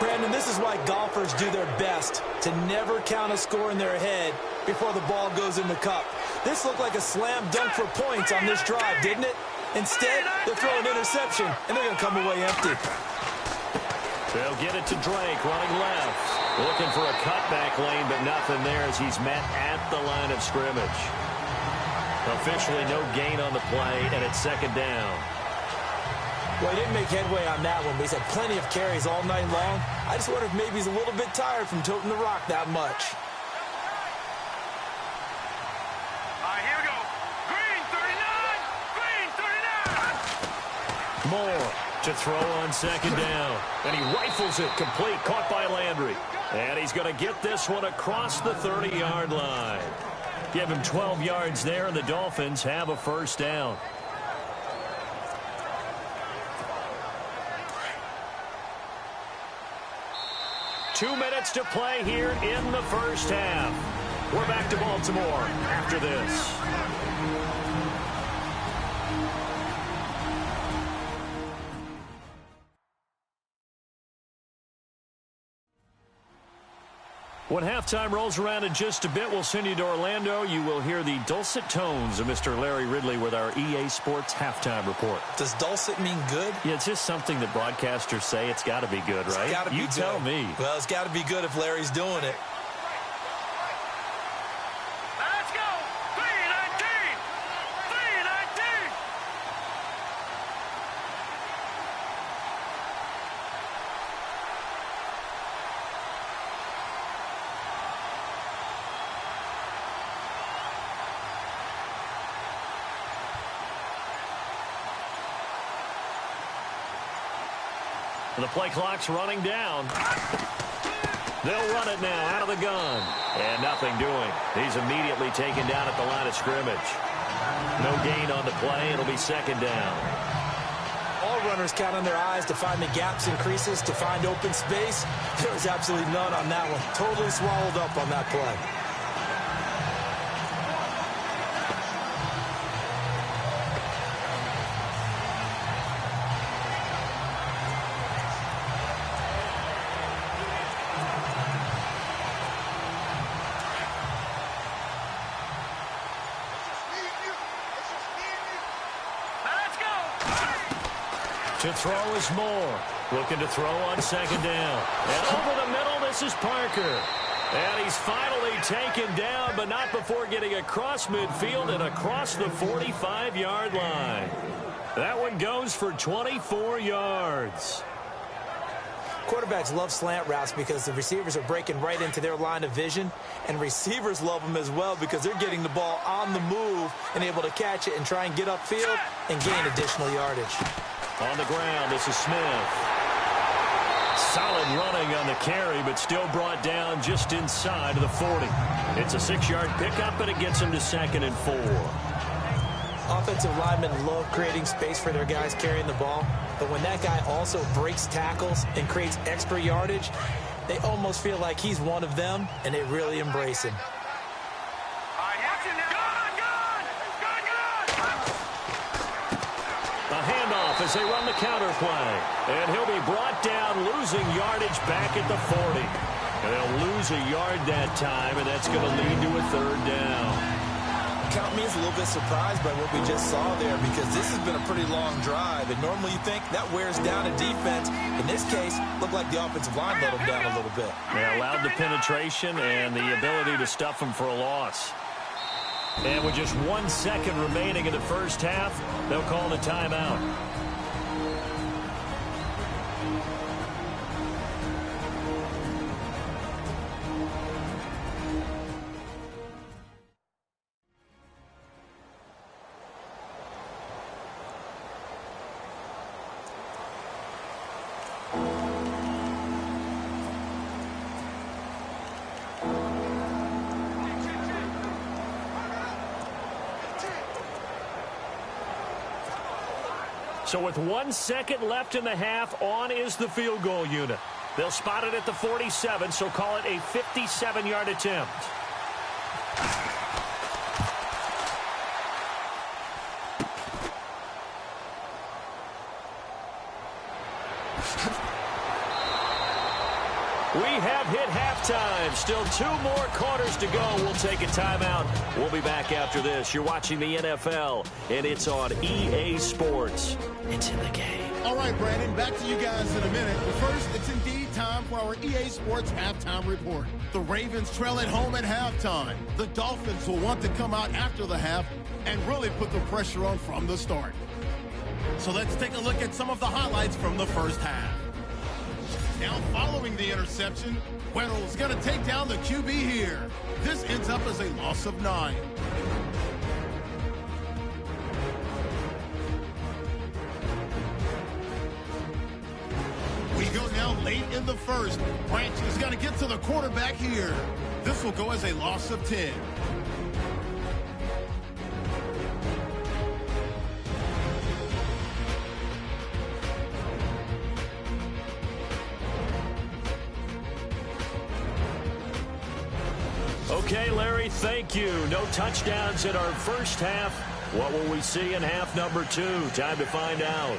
Brandon, this is why golfers do their best to never count a score in their head before the ball goes in the cup. This looked like a slam dunk for points on this drive, didn't it? Instead, they're throwing interception, and they're going to come away empty. They'll get it to Drake, running left. Looking for a cutback lane, but nothing there as he's met at the line of scrimmage. Officially no gain on the play, and it's second down. Well, he didn't make headway on that one, but he's had plenty of carries all night long. I just wonder if maybe he's a little bit tired from toting the rock that much. All right, here we go. Green 39. Green 39. Moore to throw on second down. And he rifles it complete, caught by Landry. And he's going to get this one across the 30-yard line. Give him 12 yards there, and the Dolphins have a first down. Two minutes to play here in the first half. We're back to Baltimore after this. When halftime rolls around in just a bit, we'll send you to Orlando. You will hear the dulcet tones of Mr. Larry Ridley with our EA Sports halftime report. Does dulcet mean good? Yeah, it's just something that broadcasters say. It's got to be good, right? It's gotta be you good. tell me. Well, it's got to be good if Larry's doing it. Let's go. 319. 319. The play clock's running down. They'll run it now out of the gun. And nothing doing. He's immediately taken down at the line of scrimmage. No gain on the play. It'll be second down. All runners count on their eyes to find the gaps and creases, to find open space. There was absolutely none on that one. Totally swallowed up on that play. To throw is Moore. Looking to throw on second down. And over the middle, this is Parker. And he's finally taken down, but not before getting across midfield and across the 45-yard line. That one goes for 24 yards. Quarterbacks love slant routes because the receivers are breaking right into their line of vision, and receivers love them as well because they're getting the ball on the move and able to catch it and try and get upfield and gain additional yardage. On the ground, this is Smith. Solid running on the carry, but still brought down just inside of the 40. It's a 6-yard pickup, and it gets him to 2nd and 4. Offensive linemen love creating space for their guys carrying the ball, but when that guy also breaks tackles and creates extra yardage, they almost feel like he's one of them, and they really embrace him. As they run the counter play. And he'll be brought down, losing yardage back at the 40. And they'll lose a yard that time, and that's going to lead to a third down. Count me as a little bit surprised by what we just saw there because this has been a pretty long drive. And normally you think that wears down a defense. In this case, looked like the offensive line let them down a little bit. They allowed the penetration and the ability to stuff them for a loss. And with just 1 second remaining in the first half, they'll call the timeout. So with 1 second left in the half, on is the field goal unit. They'll spot it at the 47, so call it a 57-yard attempt. We have hit halftime. Still 2 more quarters to go. We'll take a timeout. We'll be back after this. You're watching the NFL, and it's on EA Sports. It's in the game. All right, Brandon, back to you guys in a minute. But first, it's indeed time for our EA Sports halftime report. The Ravens trail at home at halftime. The Dolphins will want to come out after the half and really put the pressure on from the start. So let's take a look at some of the highlights from the first half. Now following the interception, Weddle's going to take down the QB here. This ends up as a loss of 9. We go now late in the first. Branch is going to get to the quarterback here. This will go as a loss of 10. Okay, Larry, thank you. No touchdowns in our first half. What will we see in half number 2? Time to find out.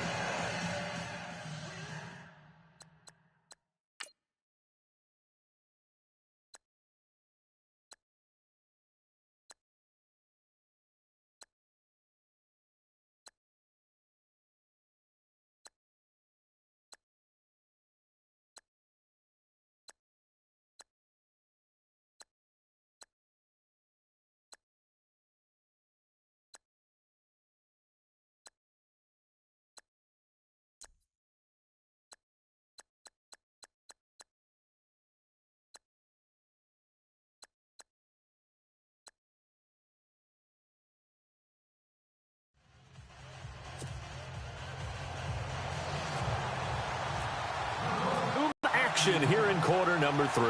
Here in quarter number 3.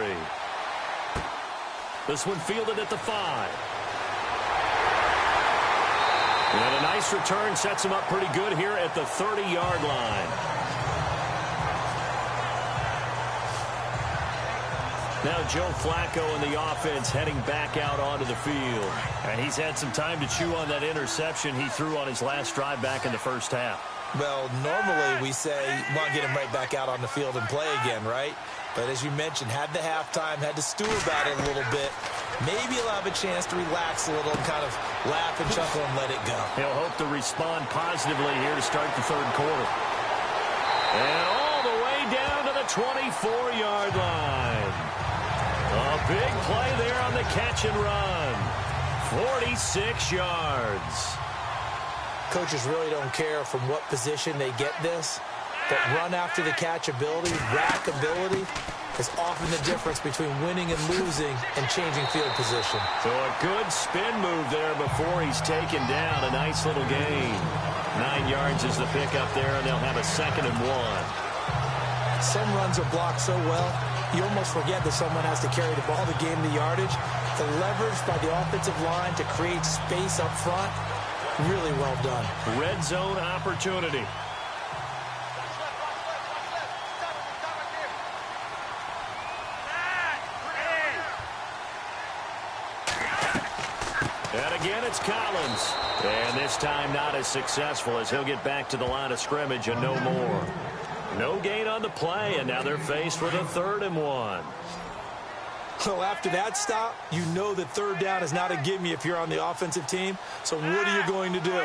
This one fielded at the 5. And a nice return sets him up pretty good here at the 30-yard line. Now Joe Flacco and the offense heading back out onto the field. And he's had some time to chew on that interception he threw on his last drive back in the first half. Well, normally we say, want to get him right back out on the field and play again, right? But as you mentioned, had the halftime, had to stew about it a little bit. Maybe he'll have a chance to relax a little and kind of laugh and chuckle and let it go. He'll hope to respond positively here to start the third quarter. And all the way down to the 24-yard line. A big play there on the catch and run. 46 yards. Coaches really don't care from what position they get this, but run after the catch ability, rack ability, is often the difference between winning and losing and changing field position. So a good spin move there before he's taken down. A nice little gain. 9 yards is the pickup there, and they'll have a 2nd and 1. Some runs are blocked so well, you almost forget that someone has to carry the ball to gain the yardage. The leverage by the offensive line to create space up front, really well done. Red zone opportunity. And again, it's Collins. And this time not as successful as he'll get back to the line of scrimmage and no more. No gain on the play, and now they're faced with a 3rd and 1. So after that stop, you know that 3rd down is not a gimme if you're on the offensive team. So what are you going to do?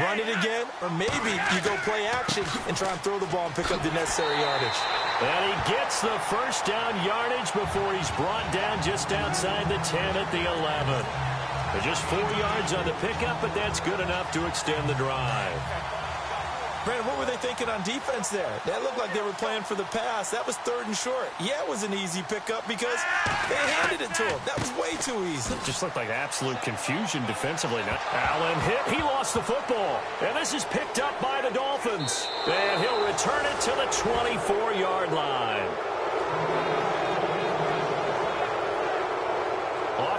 Run it again? Or maybe you go play action and try and throw the ball and pick up the necessary yardage. And he gets the first down yardage before he's brought down just outside the 10 at the 11. They're just 4 yards on the pickup, but that's good enough to extend the drive. Brandon, what were they thinking on defense there? That looked like they were playing for the pass. That was 3rd and short. Yeah, it was an easy pickup because they handed it to him. That was way too easy. It just looked like absolute confusion defensively. Allen hit. He lost the football. And this is picked up by the Dolphins. And he'll return it to the 24-yard line.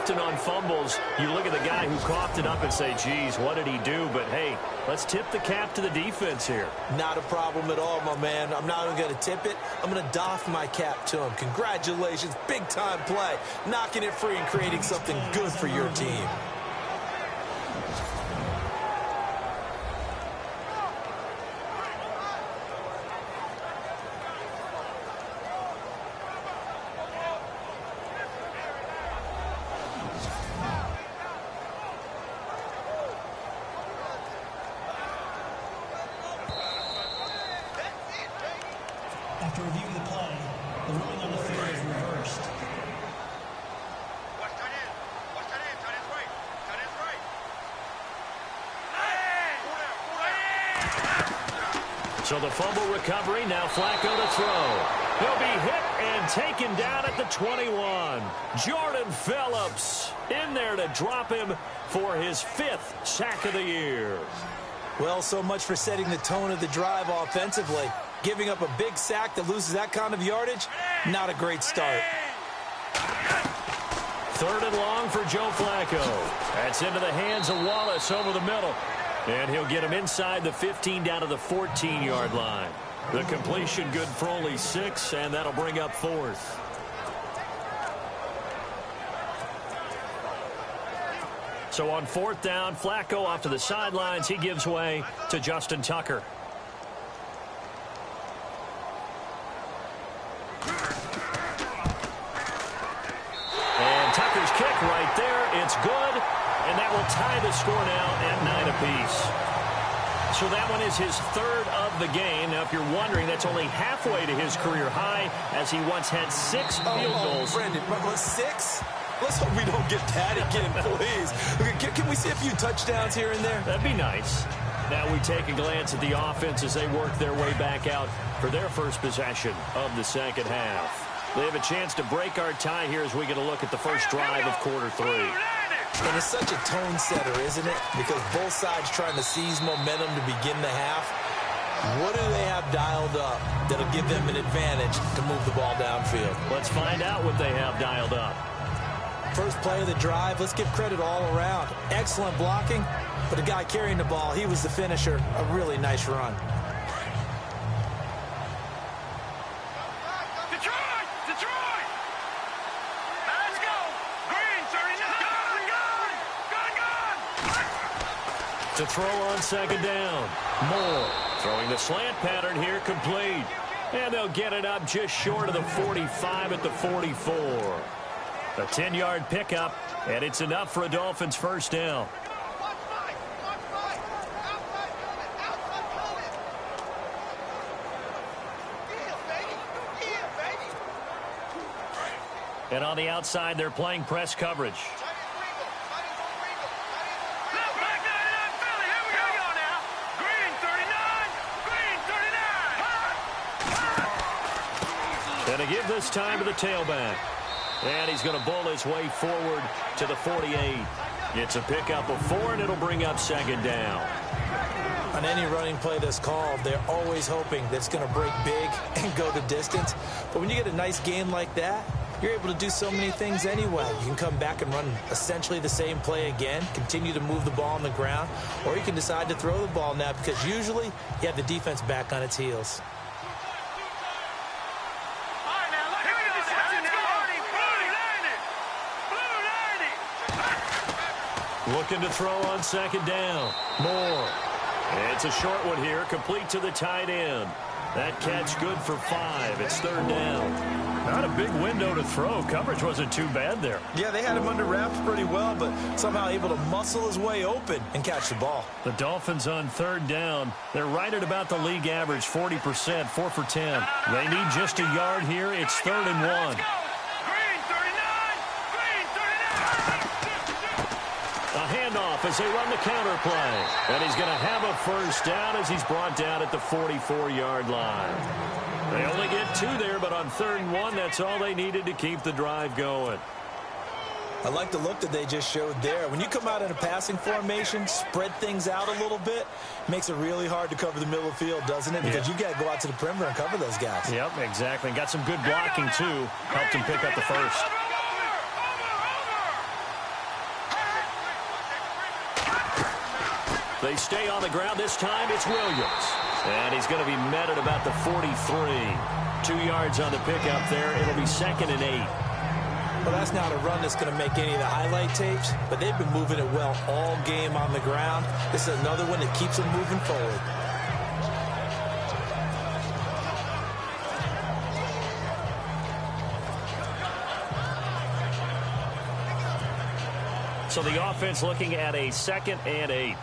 often on fumbles, you look at the guy who coughed it up and say, geez, what did he do? But, hey, let's tip the cap to the defense here. Not a problem at all, my man. I'm not even going to tip it. I'm going to doff my cap to him. Congratulations. Big-time play. Knocking it free and creating something good for your team. After reviewing the play, the ruling on the field is reversed. Watch tight end. Watch tight end. Tight end's right. Tight end's right. So the fumble recovery, now Flacco to throw. He'll be hit and taken down at the 21. Jordan Phillips in there to drop him for his 5th sack of the year. Well, so much for setting the tone of the drive offensively. Giving up a big sack that loses that kind of yardage, not a great start. 3rd and long for Joe Flacco. That's into the hands of Wallace over the middle. And he'll get him inside the 15 down to the 14-yard line. The completion good for only 6, and that'll bring up 4th. So on 4th down, Flacco off to the sidelines. He gives way to Justin Tucker. And Tucker's kick right there. It's good, and that will tie the score now at 9 apiece. So that one is his 3rd of the game. Now, if you're wondering, that's only halfway to his career high, as he once had 6 field goals. Brendan, 6? Let's hope we don't get that again, please. Can we see a few touchdowns here and there? That'd be nice. Now we take a glance at the offense as they work their way back out for their first possession of the second half. They have a chance to break our tie here as we get a look at the first drive of quarter 3. And it's such a tone setter, isn't it? Because both sides trying to seize momentum to begin the half. What do they have dialed up that'll give them an advantage to move the ball downfield? Let's find out what they have dialed up. First play of the drive, let's give credit all around. Excellent blocking, but the guy carrying the ball, he was the finisher. A really nice run. Detroit! Detroit! Let's go! Green, 39! Gun! To throw on second down. Moore throwing the slant pattern here, complete. And they'll get it up just short of the 45 at the 44. A 10-yard pickup, and it's enough for a Dolphins first down. And on the outside, they're playing press coverage. And to give this time to the tailback. And he's going to bowl his way forward to the 48. It's a pickup of 4, and it'll bring up second down. On any running play that's called, they're always hoping that it's going to break big and go the distance. But when you get a nice gain like that, you're able to do so many things anyway. You can come back and run essentially the same play again, continue to move the ball on the ground, or you can decide to throw the ball now because usually you have the defense back on its heels. Looking to throw on second down. Moore. It's a short one here, complete to the tight end. That catch good for 5. It's 3rd down. Not a big window to throw. Coverage wasn't too bad there. Yeah, they had him under wraps pretty well, but somehow able to muscle his way open and catch the ball. The Dolphins on 3rd down. They're right at about the league average, 40%, 4 for 10. They need just a yard here. It's 3rd and 1. A handoff as they run the counter play. And he's going to have a first down as he's brought down at the 44-yard line. They only get 2 there, but on 3rd and 1, that's all they needed to keep the drive going. I like the look that they just showed there. When you come out in a passing formation, spread things out a little bit, makes it really hard to cover the middle of the field, doesn't it? Because you got to go out to the perimeter and cover those guys. Yep, exactly. And got some good blocking, too. Helped him pick up the first. They stay on the ground. This time it's Williams. And he's going to be met at about the 43. 2 yards on the pickup there. It'll be 2nd and 8. Well, that's not a run that's going to make any of the highlight tapes, but they've been moving it well all game on the ground. This is another one that keeps them moving forward. So the offense looking at a 2nd and 8.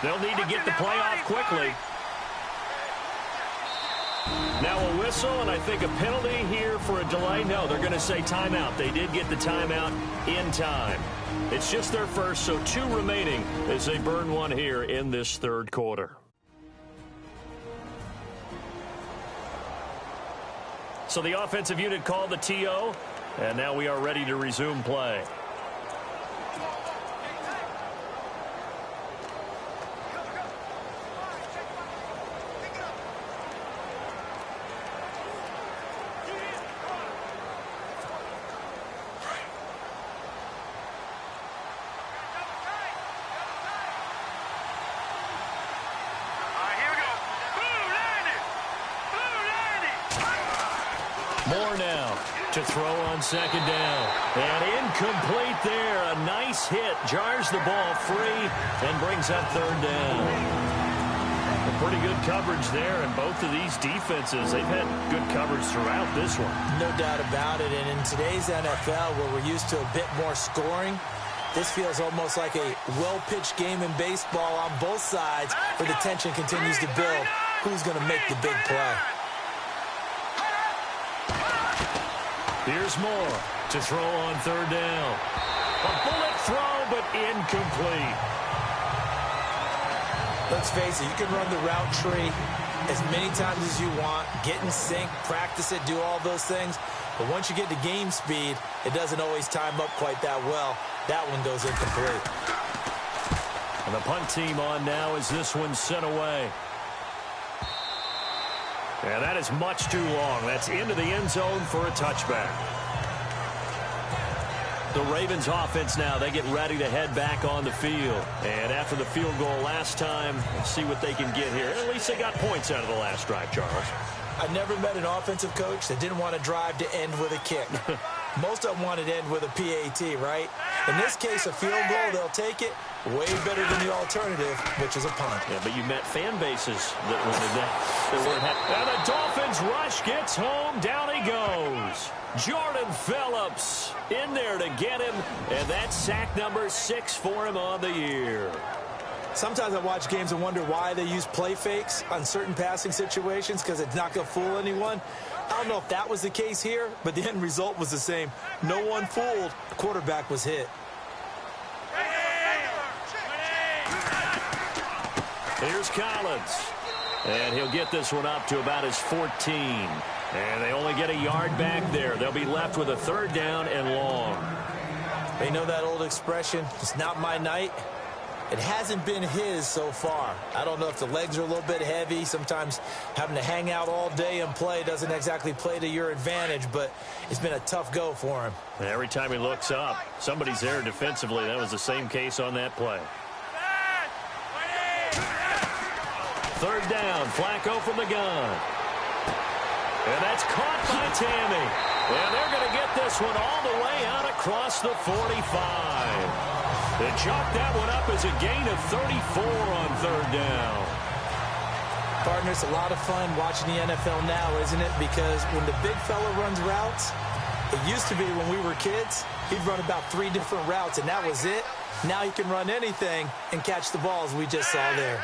They'll need to get the play off quickly. Now a whistle, and I think a penalty here for a delay. No, they're going to say timeout. They did get the timeout in time. It's just their first, so 2 remaining as they burn one here in this 3rd quarter. So the offensive unit called the TO, and now we are ready to resume play. Moore now to throw on 2nd down. And incomplete there. A nice hit. Jars the ball free and brings up 3rd down. A pretty good coverage there. And both of these defenses, they've had good coverage throughout this one. No doubt about it. And in today's NFL, where we're used to a bit more scoring, this feels almost like a well-pitched game in baseball on both sides where the tension continues to build. Who's going to make the big play? Here's Moore to throw on 3rd down. A bullet throw, but incomplete. Let's face it, you can run the route tree as many times as you want, get in sync, practice it, do all those things. But once you get to game speed, it doesn't always time up quite that well. That one goes incomplete. And the punt team on now as this one's sent away. And that is much too long. That's into the end zone for a touchback. The Ravens offense now, they get ready to head back on the field. And after the field goal last time, let's see what they can get here. At least they got points out of the last drive, Charles. I never met an offensive coach that didn't want to drive to end with a kick. Most of them wanted to end with a PAT, right? In this case, a field goal, they'll take it. Way better than the alternative, which is a punt. Yeah, but you met fan bases that wanted that. And the Dolphins rush gets home. Down he goes. Jordan Phillips in there to get him. And that's sack number 6 for him on the year. Sometimes I watch games and wonder why they use play fakes on certain passing situations, because it's not going to fool anyone. I don't know if that was the case here, but the end result was the same. No one fooled. The quarterback was hit. Here's Collins. And he'll get this one up to about his 14. And they only get a yard back there. They'll be left with a 3rd down and long. They know that old expression, it's not my night. It hasn't been his so far. I don't know if the legs are a little bit heavy. Sometimes having to hang out all day and play doesn't exactly play to your advantage, but it's been a tough go for him. And every time he looks up, somebody's there defensively. That was the same case on that play. 3rd down, Flacco from the gun. And that's caught by Tammy. And they're going to get this one all the way out across the 45. They chalked that one up as a gain of 34 on 3rd down. Partner, it's a lot of fun watching the NFL now, isn't it? Because when the big fella runs routes, it used to be when we were kids, he'd run about 3 different routes, and that was it. Now he can run anything and catch the balls we just saw there.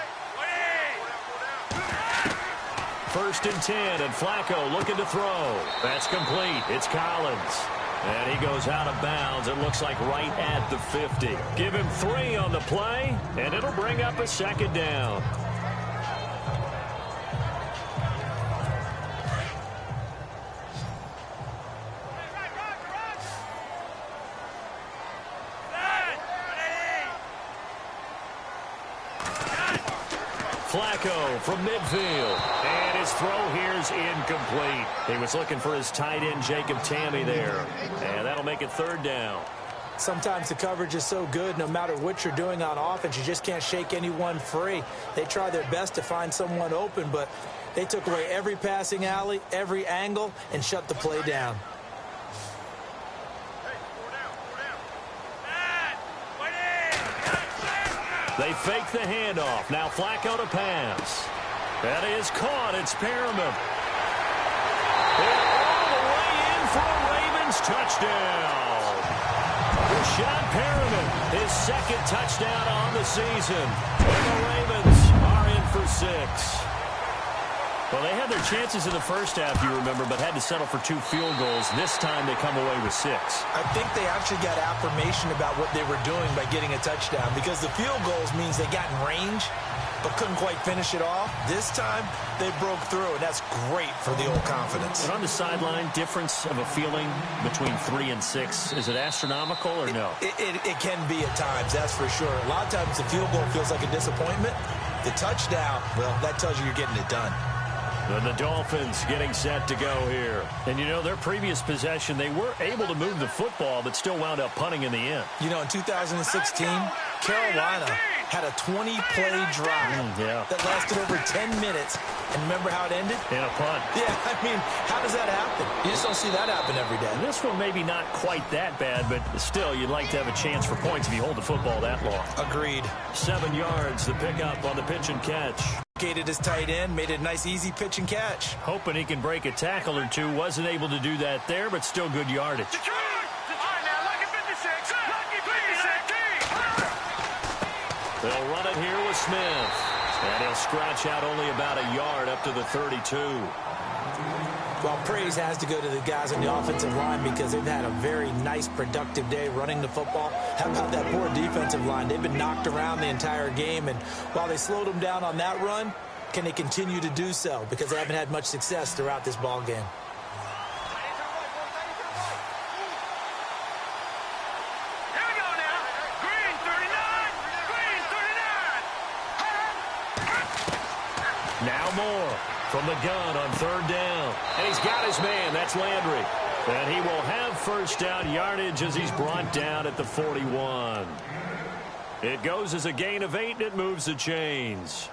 1st and 10, and Flacco looking to throw. That's complete. It's Collins. And he goes out of bounds, it looks like right at the 50. Give him 3 on the play, and it'll bring up a 2nd down. Flacco Flacco from midfield. And his throw here is incomplete. He was looking for his tight end, Jacob Tamme, there. And that'll make it third down. Sometimes the coverage is so good, no matter what you're doing on offense, you just can't shake anyone free. They try their best to find someone open, but they took away every passing alley, every angle, and shut the play down. They fake the handoff. Now Flacco to pass. That is caught. It's Perriman. And all the way in for a Ravens touchdown. Rashad Perriman, his second touchdown on the season. And the Ravens are in for 6. Well, they had their chances in the first half, you remember, but had to settle for 2 field goals. This time they come away with 6. I think they actually got affirmation about what they were doing by getting a touchdown, because the field goals means they got in range but couldn't quite finish it off. This time they broke through, and that's great for the old confidence. And on the sideline, difference of a feeling between 3 and 6, is it astronomical or no? It can be at times, that's for sure. A lot of times the field goal feels like a disappointment. The touchdown, well, that tells you you're getting it done. And the Dolphins getting set to go here. And, you know, their previous possession, they were able to move the football, but still wound up punting in the end. You know, in 2016, Carolina had a 20-play drive that lasted over 10 minutes. And remember how it ended? In a punt. Yeah, I mean, how does that happen? You just don't see that happen every day. This one maybe not quite that bad, but still, you'd like to have a chance for points if you hold the football that long. Agreed. 7 yards, the pickup on the pitch and catch. Located his tight end, made it a nice, easy pitch and catch. Hoping he can break a tackle or two. Wasn't able to do that there, but still good yardage. They'll run it here with Smith. And he'll scratch out only about a yard up to the 32. Well, praise has to go to the guys on the offensive line because they've had a very nice, productive day running the football. How about that poor defensive line? They've been knocked around the entire game, and while they slowed them down on that run, can they continue to do so? Because they haven't had much success throughout this ball game. Now Moore from the gun on third down. And he's got his man. That's Landry. And he will have first down yardage as he's brought down at the 41. It goes as a gain of 8, and it moves the chains.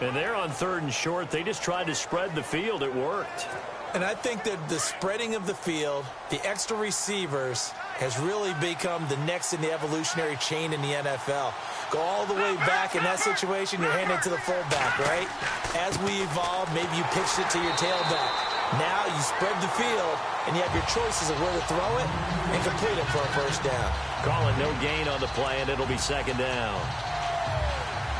And they're on third and short. They just tried to spread the field. It worked. And I think that the spreading of the field, the extra receivers, has really become the next in the evolutionary chain in the NFL. Go all the way back in that situation, you're handing it to the fullback, right? As we evolve, maybe you pitched it to your tailback. Now you spread the field, and you have your choices of where to throw it and complete it for a first down. Call it no gain on the play, and it'll be second down.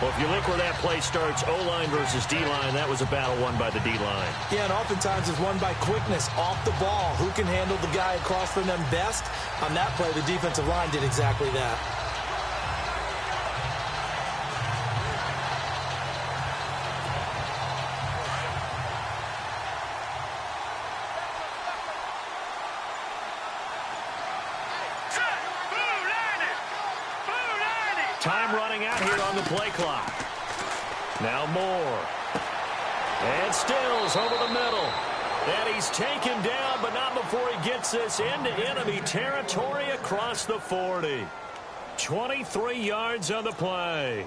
Well, if you look where that play starts, O-line versus D-line, that was a battle won by the D-line. Yeah, and oftentimes it's won by quickness, off the ball. Who can handle the guy across from them best? On that play, the defensive line did exactly that. Time running out here on the play clock. Now Moore. And Stills over the middle. And he's taken down, but not before he gets this into enemy territory across the 40. 23 yards on the play.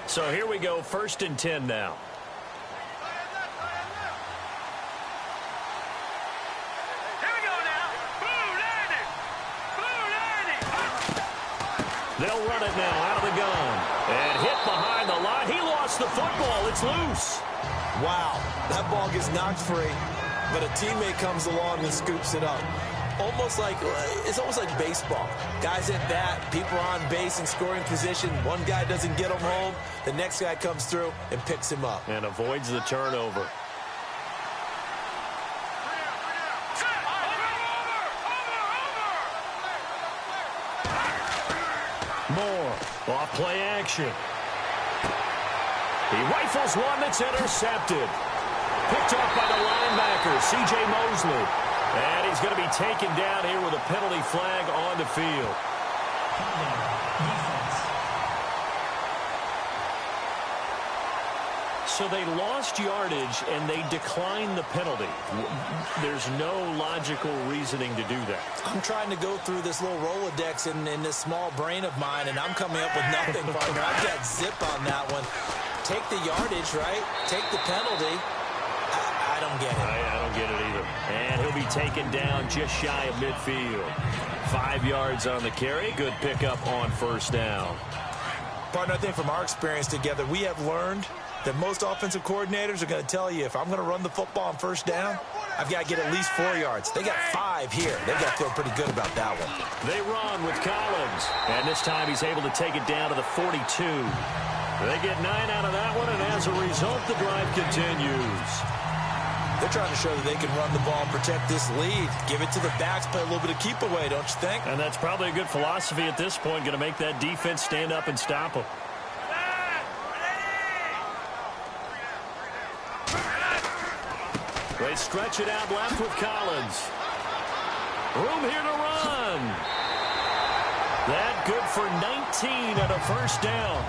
So here we go, 1st and 10 now. Here we go now. Blue landing. Blue landing. They'll run it now out of the gun. And hit behind the line. He lost the football. It's loose. Wow, that ball gets knocked free, but a teammate comes along and scoops it up. It's almost like baseball. Guys at bat, people are on base in scoring position. One guy doesn't get him home. The next guy comes through and picks him up. And avoids the turnover. Moore, off play action. He rifles one that's intercepted. Picked off by the linebacker, C.J. Mosley. And he's going to be taken down here with a penalty flag on the field. So they lost yardage, and they declined the penalty. There's no logical reasoning to do that. I'm trying to go through this little Rolodex in this small brain of mine, and I'm coming up with nothing, partner. I've got zip on that one. Take the yardage, right? Take the penalty. I don't get it. I don't get it either. And he'll be taken down just shy of midfield. 5 yards on the carry. Good pickup on first down. Partner, I think from our experience together, we have learned that most offensive coordinators are going to tell you, if I'm going to run the football on first down, I've got to get at least 4 yards. They got 5 here. They've got to feel pretty good about that one. They run with Collins. And this time he's able to take it down to the 42. They get 9 out of that one, and as a result, the drive continues. They're trying to show that they can run the ball and protect this lead. Give it to the backs, play a little bit of keep away, don't you think? And that's probably a good philosophy at this point, going to make that defense stand up and stop them. They stretch it out left with Collins. Room here to run. That good for 19 and a first down.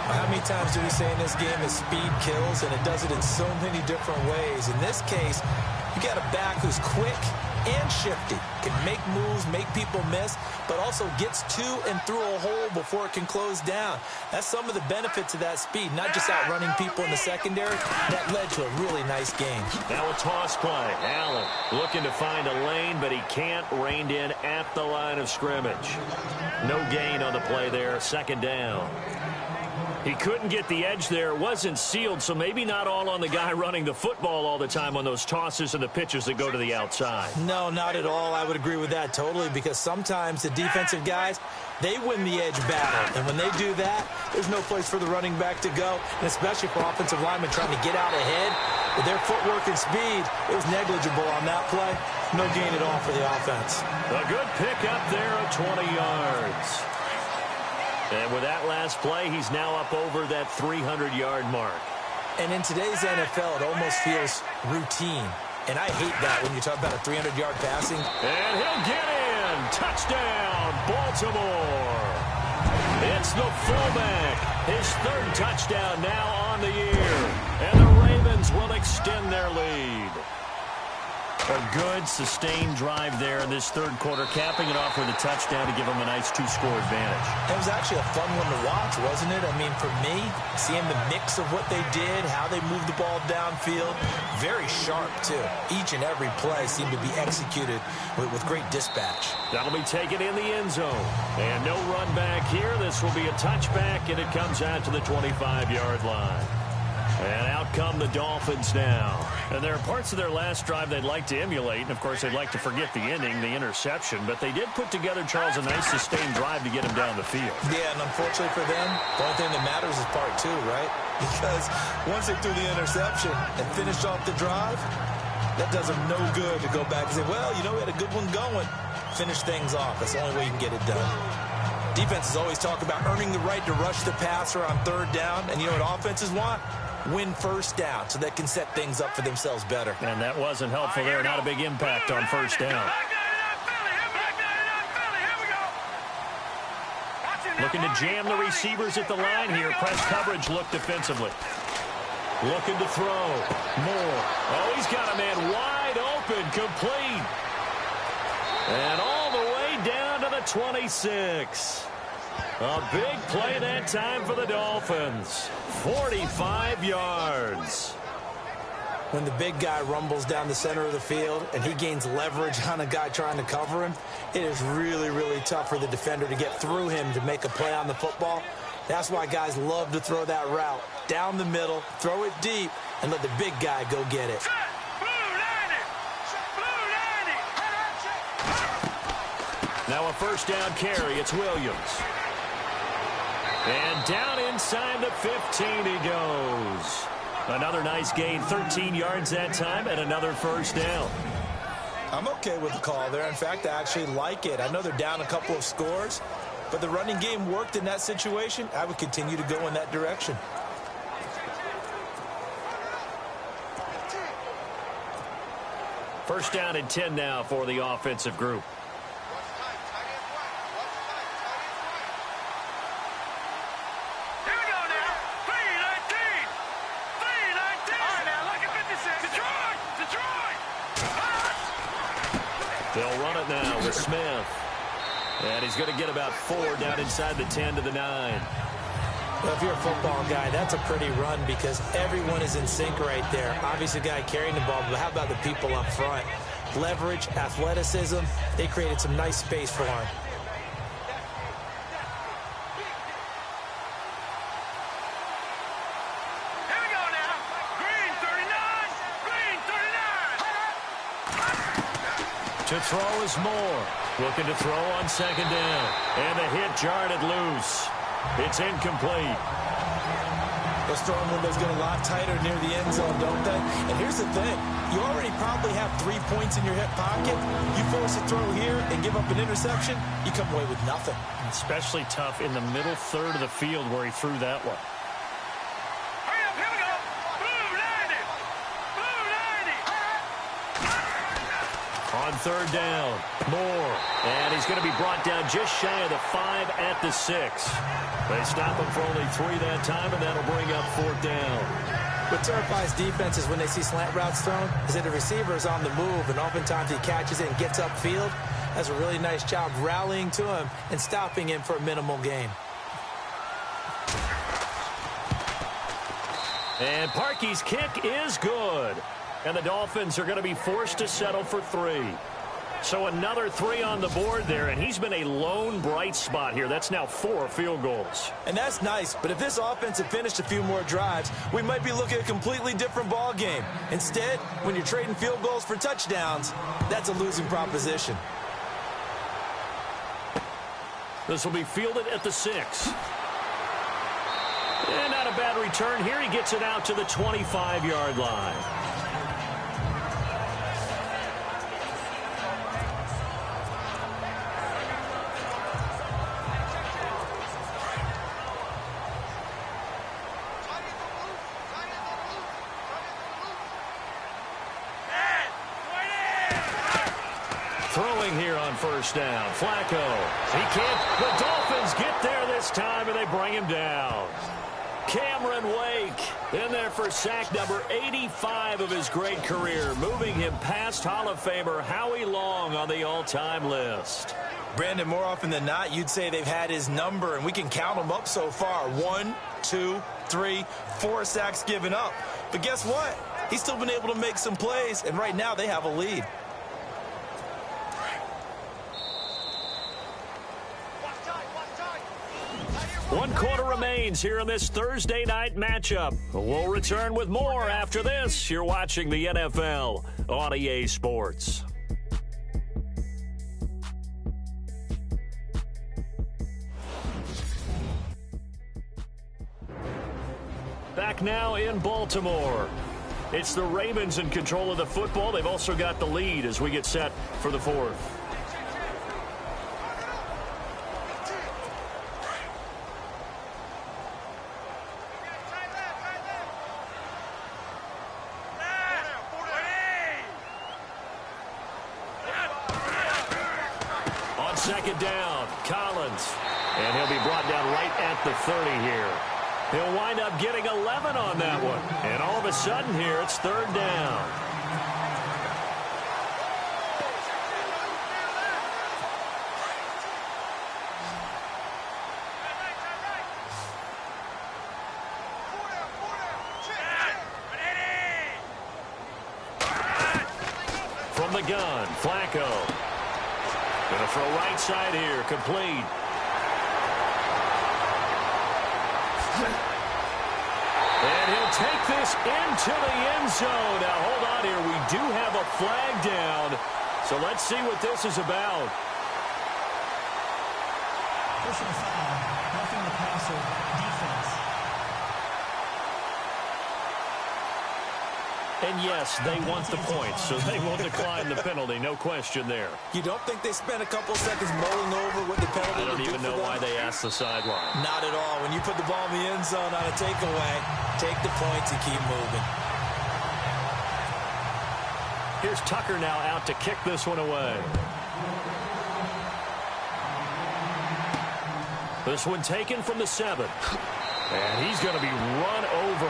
How many times do we say in this game that speed kills, and it does it in so many different ways? In this case, you got a back who's quick and shifty, can make moves, make people miss, but also gets to and through a hole before it can close down. That's some of the benefits of that speed, not just outrunning people in the secondary. That led to a really nice game. Now a toss play. Allen looking to find a lane, but he can't, reined in at the line of scrimmage. No gain on the play there, second down. He couldn't get the edge there. It wasn't sealed, so maybe not all on the guy running the football all the time on those tosses and the pitches that go to the outside. No, not at all. I would agree with that totally, because sometimes the defensive guys, they win the edge battle. And when they do that, there's no place for the running back to go, and especially for offensive linemen trying to get out ahead. With their footwork and speed, it was negligible on that play. No gain at all for the offense. A good pick up there of 20 yards. And with that last play, he's now up over that 300-yard mark. And in today's NFL, it almost feels routine. And I hate that when you talk about a 300-yard passing. And he'll get in. Touchdown, Baltimore. It's the fullback. His third touchdown now on the year. And the Ravens will extend their lead. A good, sustained drive there in this third quarter, capping it off with a touchdown to give them a nice 2-score advantage. It was actually a fun one to watch, wasn't it? I mean, for me, seeing the mix of what they did, how they moved the ball downfield, very sharp, too. Each and every play seemed to be executed with great dispatch. That'll be taken in the end zone. And no run back here. This will be a touchback, and it comes out to the 25-yard line. And out come the Dolphins now. And there are parts of their last drive they'd like to emulate. And, of course, they'd like to forget the inning, the interception. But they did put together, Charles, a nice sustained drive to get him down the field. Yeah, and unfortunately for them, the only thing that matters is part 2, right? Because once they threw the interception and finished off the drive, that does them no good to go back and say, well, you know, we had a good one going. Finish things off. That's the only way you can get it done. Defenses always talk about earning the right to rush the passer on third down. And you know what offenses want? Win first down so they can set things up for themselves better. And that wasn't helpful there. Not a big impact on first down. Looking to jam the receivers at the line here. Press coverage look defensively. Looking to throw. Moore. Oh, he's got a man wide open. Complete. And all the way down to the 26. A big play that time for the Dolphins. 45 yards. When the big guy rumbles down the center of the field and he gains leverage on a guy trying to cover him, it is really, really tough for the defender to get through him to make a play on the football. That's why guys love to throw that route. Down the middle, throw it deep, and let the big guy go get it. Now a first down carry. It's Williams. And down inside the 15 he goes. Another nice gain, 13 yards that time, and another first down. I'm okay with the call there. In fact, I actually like it. I know they're down a couple of scores, but the running game worked in that situation. I would continue to go in that direction. First down and 10 now for the offensive group. Here we go now. 3-19. 3-19. All right, now, look at 56. Detroit. They'll run it now with Smith. And he's going to get about 4 down inside the 10 to the 9. Well, if you're a football guy, that's a pretty run because everyone is in sync right there. Obviously, the guy carrying the ball, but how about the people up front? Leverage, athleticism, they created some nice space for him. Here we go now. Green 39. Green 39. To throw is Moore. Looking to throw on second down. And the hit jarred it loose. It's incomplete. Those throwing windows get a lot tighter near the end zone, don't they? And here's the thing. You already probably have 3 points in your hip pocket. You force a throw here and give up an interception, you come away with nothing. Especially tough in the middle third of the field where he threw that one. Hurry up, here we go. Blue 90. Blue 90. On third down, Moore. And he's going to be brought down just shy of the 5 at the 6. They stop him for only 3 that time, and that'll bring up 4th down. What terrifies defenses when they see slant routes thrown is that the receiver is on the move, and oftentimes he catches it and gets upfield. Does a really nice job rallying to him and stopping him for a minimal gain. And Parkey's kick is good. And the Dolphins are going to be forced to settle for 3. So another 3 on the board there, and he's been a lone bright spot here. That's now 4 field goals. And that's nice, but if this offense had finished a few more drives, we might be looking at a completely different ball game. Instead, when you're trading field goals for touchdowns, that's a losing proposition. This will be fielded at the 6. And not a bad return here. He gets it out to the 25-yard line. Throwing here on first down. Flacco. He can't. The Dolphins get there this time, and they bring him down. Cameron Wake in there for sack number 85 of his great career, moving him past Hall of Famer Howie Long on the all-time list. Brandon, more often than not, you'd say they've had his number, and we can count them up so far. 1, 2, 3, 4 sacks given up. But guess what? He's still been able to make some plays, and right now they have a lead. 1 quarter remains here in this Thursday night matchup. We'll return with more after this. You're watching the NFL on EA Sports. Back now in Baltimore. It's the Ravens in control of the football. They've also got the lead as we get set for the 4th. Second down, Collins. And he'll be brought down right at the 30 here. He'll wind up getting 11 on that one. And all of a sudden here, it's 3rd down. From the gun, Flacco. Going to throw right side here, complete. And he'll take this into the end zone. Now, hold on here. We do have a flag down. So let's see what this is about. Personal foul, roughing the passer, defense. And yes, they want the points, so they will decline the penalty. No question there. You don't think they spent a couple seconds mulling over what the penalty I don't even know why they asked the sideline. Not at all. When you put the ball in the end zone on a takeaway, take the points and keep moving. Here's Tucker now out to kick this one away. This one taken from the 7. And he's going to be run over,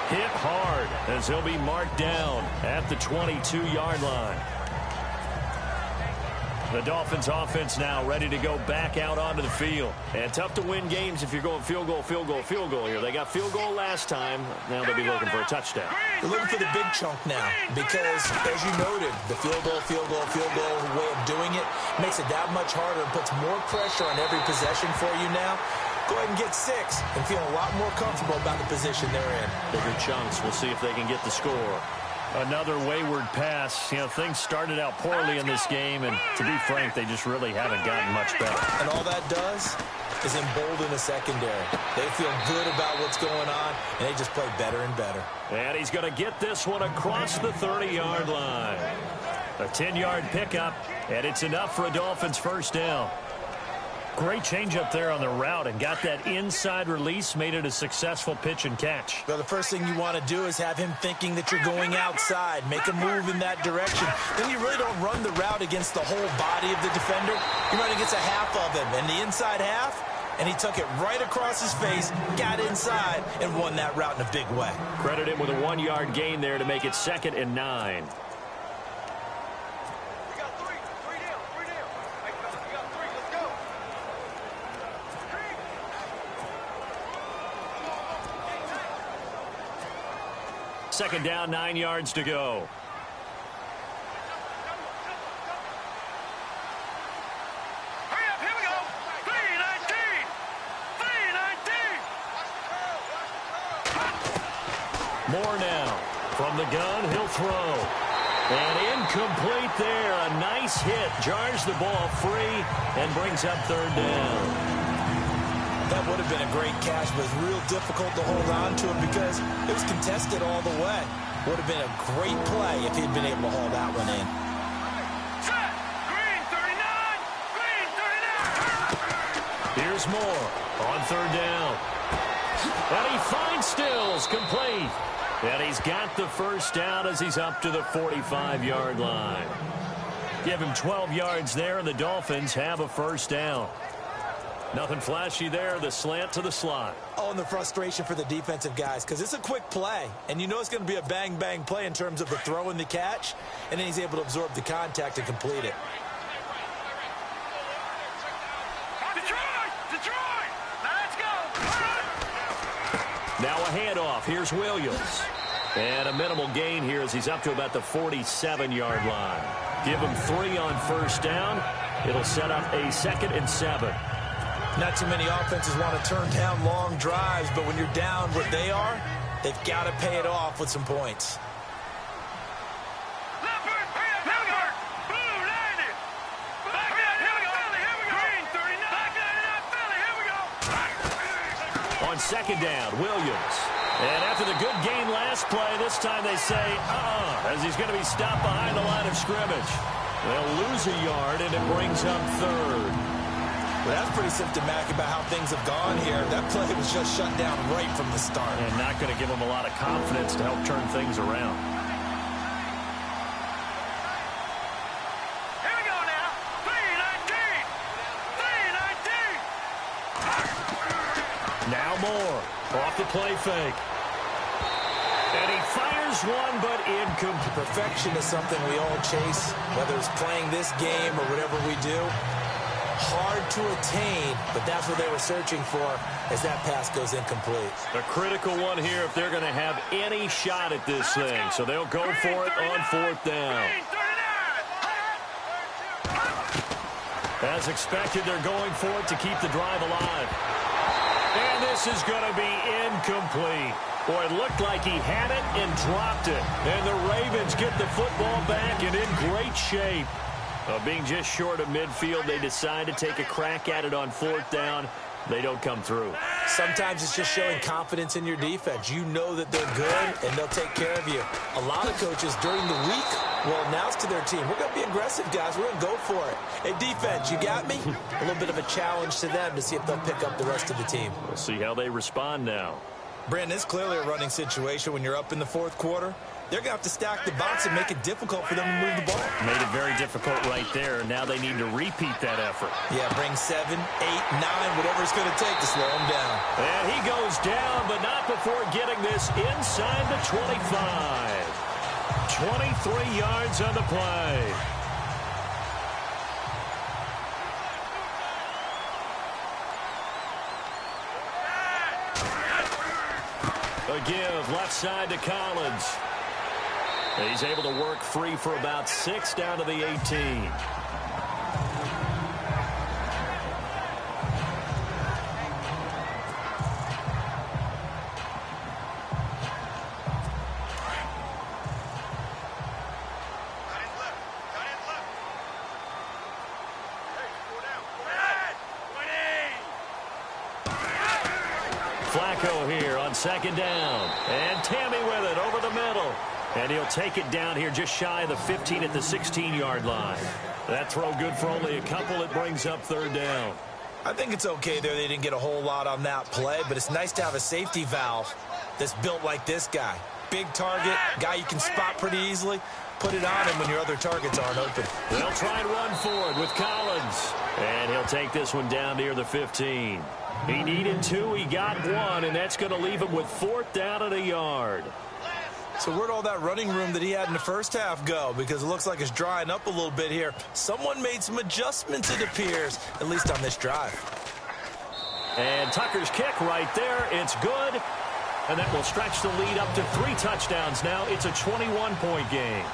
hit hard, as he'll be marked down at the 22-yard line. The Dolphins offense now ready to go back out onto the field. And tough to win games if you're going field goal, field goal, field goal here. They got field goal last time. Now they'll be looking for a touchdown. They're looking for the big chunk now because, as you noted, the field goal way of doing it makes it that much harder and puts more pressure on every possession for you now. Go ahead and get 6 and feel a lot more comfortable about the position they're in. Bigger chunks. We'll see if they can get the score. Another wayward pass. You know, things started out poorly in this game, and to be frank, they just really haven't gotten much better. And all that does is embolden the secondary. They feel good about what's going on, and they just play better and better. And he's going to get this one across the 30-yard line. A 10-yard pickup, and it's enough for a Dolphins first down. Great change up there on the route and got that inside release, made it a successful pitch and catch. Well, the first thing you want to do is have him thinking that you're going outside, make a move in that direction. Then you really don't run the route against the whole body of the defender. You run against a half of him, and the inside half, and he took it right across his face, got inside, and won that route in a big way. Credit him with a 1-yard gain there to make it 2nd and 9. Second down, 9 yards to go. Hurry up, here we go. 3-19. 3-19. More now. From the gun, he'll throw. And incomplete there. A nice hit. Jars the ball free and brings up 3rd down. That would have been a great catch, but it's real difficult to hold on to it because it was contested all the way. Would have been a great play if he'd been able to haul that one in. Set. Green 39. Green 39. Here's more on 3rd down. And he finds Stills, complete. And he's got the first down as he's up to the 45-yard line. Give him 12 yards there, and the Dolphins have a first down. Nothing flashy there, the slant to the slot. Oh, and the frustration for the defensive guys, because it's a quick play, and you know it's going to be a bang-bang play in terms of the throw and the catch, and then he's able to absorb the contact and complete it. Detroit! Let's go! Now a handoff. Here's Williams. And a minimal gain here as he's up to about the 47-yard line. Give him 3 on first down. It'll set up a 2nd and 7. Not too many offenses want to turn down long drives, but when you're down what they are, they've got to pay it off with some points. On 2nd down, Williams. And after the good gain last play, this time they say, as he's going to be stopped behind the line of scrimmage. They'll lose a yard, and it brings up 3rd. Well, that's pretty symptomatic about how things have gone here. That play was just shut down right from the start. And not going to give them a lot of confidence to help turn things around. Here we go now. 3-19. Now more. Off the play fake. And he fires one, but incomplete. Perfection is something we all chase, whether it's playing this game or whatever we do. Hard to attain, but that's what they were searching for as that pass goes incomplete. A critical one here if they're going to have any shot at this thing. So they'll go for it on 4th down. As expected, they're going for it to keep the drive alive. And this is going to be incomplete. Boy, it looked like he had it and dropped it. And the Ravens get the football back and in great shape. Being just short of midfield, they decide to take a crack at it on 4th down. They don't come through. Sometimes it's just showing confidence in your defense. You know that they're good, and they'll take care of you. A lot of coaches during the week will announce to their team, we're going to be aggressive, guys. We're going to go for it. Hey, defense, you got me? A little bit of a challenge to them to see if they'll pick up the rest of the team. We'll see how they respond now. Brandon, it's clearly a running situation when you're up in the fourth quarter. They're going to have to stack the box and make it difficult for them to move the ball. Made it very difficult right there. Now they need to repeat that effort. Yeah, bring 7, 8, 9, whatever it's going to take to slow him down. And he goes down, but not before getting this inside the 25. 23 yards on the play. A give left side to Collins. He's able to work free for about 6 down to the 18. Flacco here on second down. And Tammy with it over the middle. And he'll take it down here just shy of the 15 at the 16-yard line. That throw good for only a couple. It brings up third down. I think it's okay there. They didn't get a whole lot on that play, but it's nice to have a safety valve that's built like this guy. Big target, guy you can spot pretty easily. Put it on him when your other targets aren't open. They'll try and run forward with Collins. And he'll take this one down near the 15. He needed 2, he got 1, and that's going to leave him with 4th down and a yard. So where'd all that running room that he had in the first half go? Because it looks like it's drying up a little bit here. Someone made some adjustments, it appears, at least on this drive. And Tucker's kick right there. It's good. And that will stretch the lead up to 3 touchdowns now. It's a 21-point game.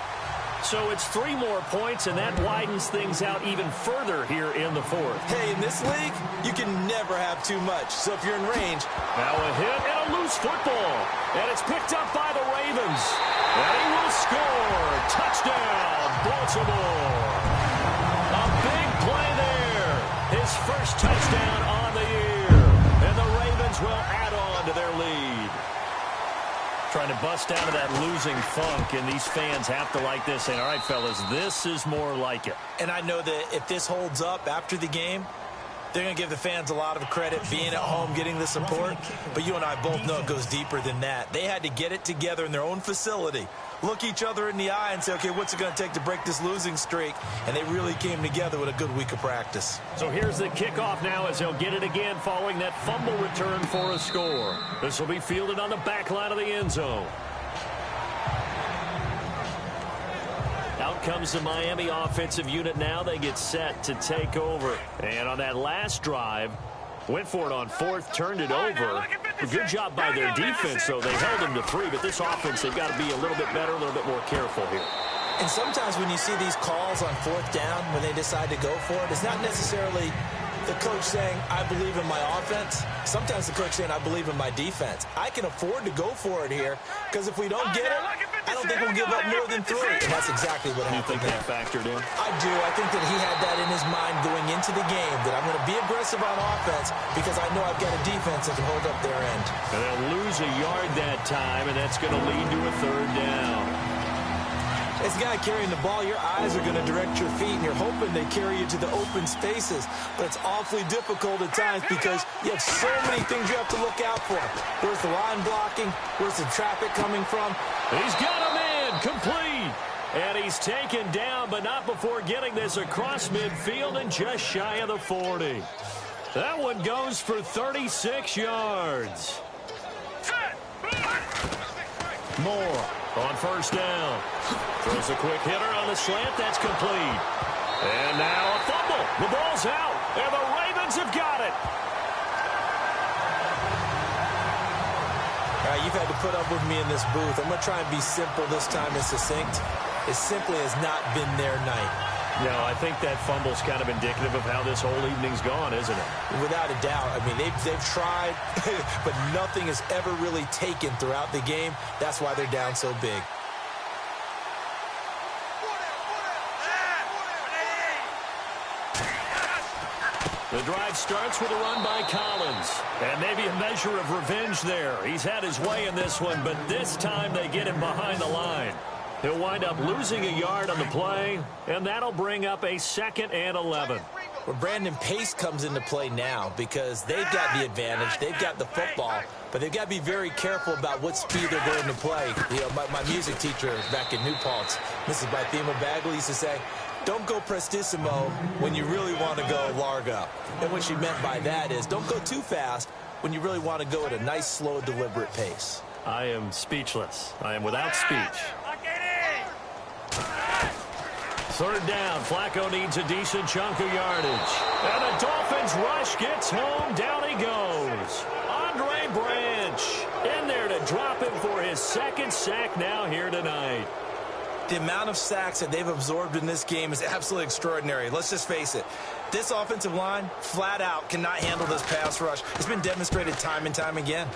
So it's 3 more points, and that widens things out even further here in the 4th. Hey, in this league, you can never have too much. So if you're in range. Now a hit and a loose football. And it's picked up by the Ravens. And he will score. Touchdown, Baltimore. A big play there. His first touchdown on the year. And the Ravens will add on to their lead. Trying to bust out of that losing funk, and these fans have to like this. And all right, fellas, this is more like it. And I know that if this holds up after the game, they're going to give the fans a lot of credit being at home, getting the support. But you and I both know it goes deeper than that. They had to get it together in their own facility, look each other in the eye and say, okay, what's it going to take to break this losing streak? And they really came together with a good week of practice. So here's the kickoff now as they'll get it again following that fumble return for a score. This will be fielded on the back line of the end zone. Out comes the Miami offensive unit now. They get set to take over. And on that last drive, went for it on 4th, turned it over. A good job by their defense, though. They held them to 3, but this offense, they've got to be a little bit better, a little bit more careful here. And sometimes when you see these calls on 4th down, when they decide to go for it, it's not necessarily the coach saying, I believe in my offense. Sometimes the coach saying, I believe in my defense. I can afford to go for it here, because if we don't get it, I don't think we'll give up more than 3. And that's exactly what happened. You think that factored in? I do. I think that he had that in his mind going into the game, that I'm going to be aggressive on offense because I know I've got a defense that can hold up their end. And they'll lose a yard that time, and that's going to lead to a 3rd down. As a guy carrying the ball, your eyes are going to direct your feet, and you're hoping they carry you to the open spaces. But it's awfully difficult at times because you have so many things you have to look out for. Where's the line blocking? Where's the traffic coming from? He's got him in, complete. And he's taken down, but not before getting this across midfield and just shy of the 40. That one goes for 36 yards. Moore on 1st down. Throws a quick hitter on the slant. That's complete. And now a fumble. The ball's out, and the Ravens have got it. All right, you've had to put up with me in this booth. I'm going to try and be simple this time and succinct. It simply has not been their night. No, I think that fumble's kind of indicative of how this whole evening's gone, isn't it? Without a doubt. I mean, they've tried, but nothing has ever really taken throughout the game. That's why they're down so big. The drive starts with a run by Collins. And maybe a measure of revenge there. He's had his way in this one, but this time they get him behind the line. He'll wind up losing a yard on the play, and that'll bring up a 2nd and 11. Well, Brandon, pace comes into play now because they've got the advantage. They've got the football, but they've got to be very careful about what speed they're going to play. You know, my music teacher back in New Paltz, Mrs. Bythema Bagley, used to say, don't go prestissimo when you really want to go largo. And what she meant by that is don't go too fast when you really want to go at a nice, slow, deliberate pace. I am speechless. I am without speech. 3rd down. Flacco needs a decent chunk of yardage. And the Dolphins rush gets home. Down he goes. Andre Branch in there to drop him for his 2nd sack now here tonight. The amount of sacks that they've absorbed in this game is absolutely extraordinary. Let's just face it. This offensive line, flat out, cannot handle this pass rush. It's been demonstrated time and time again.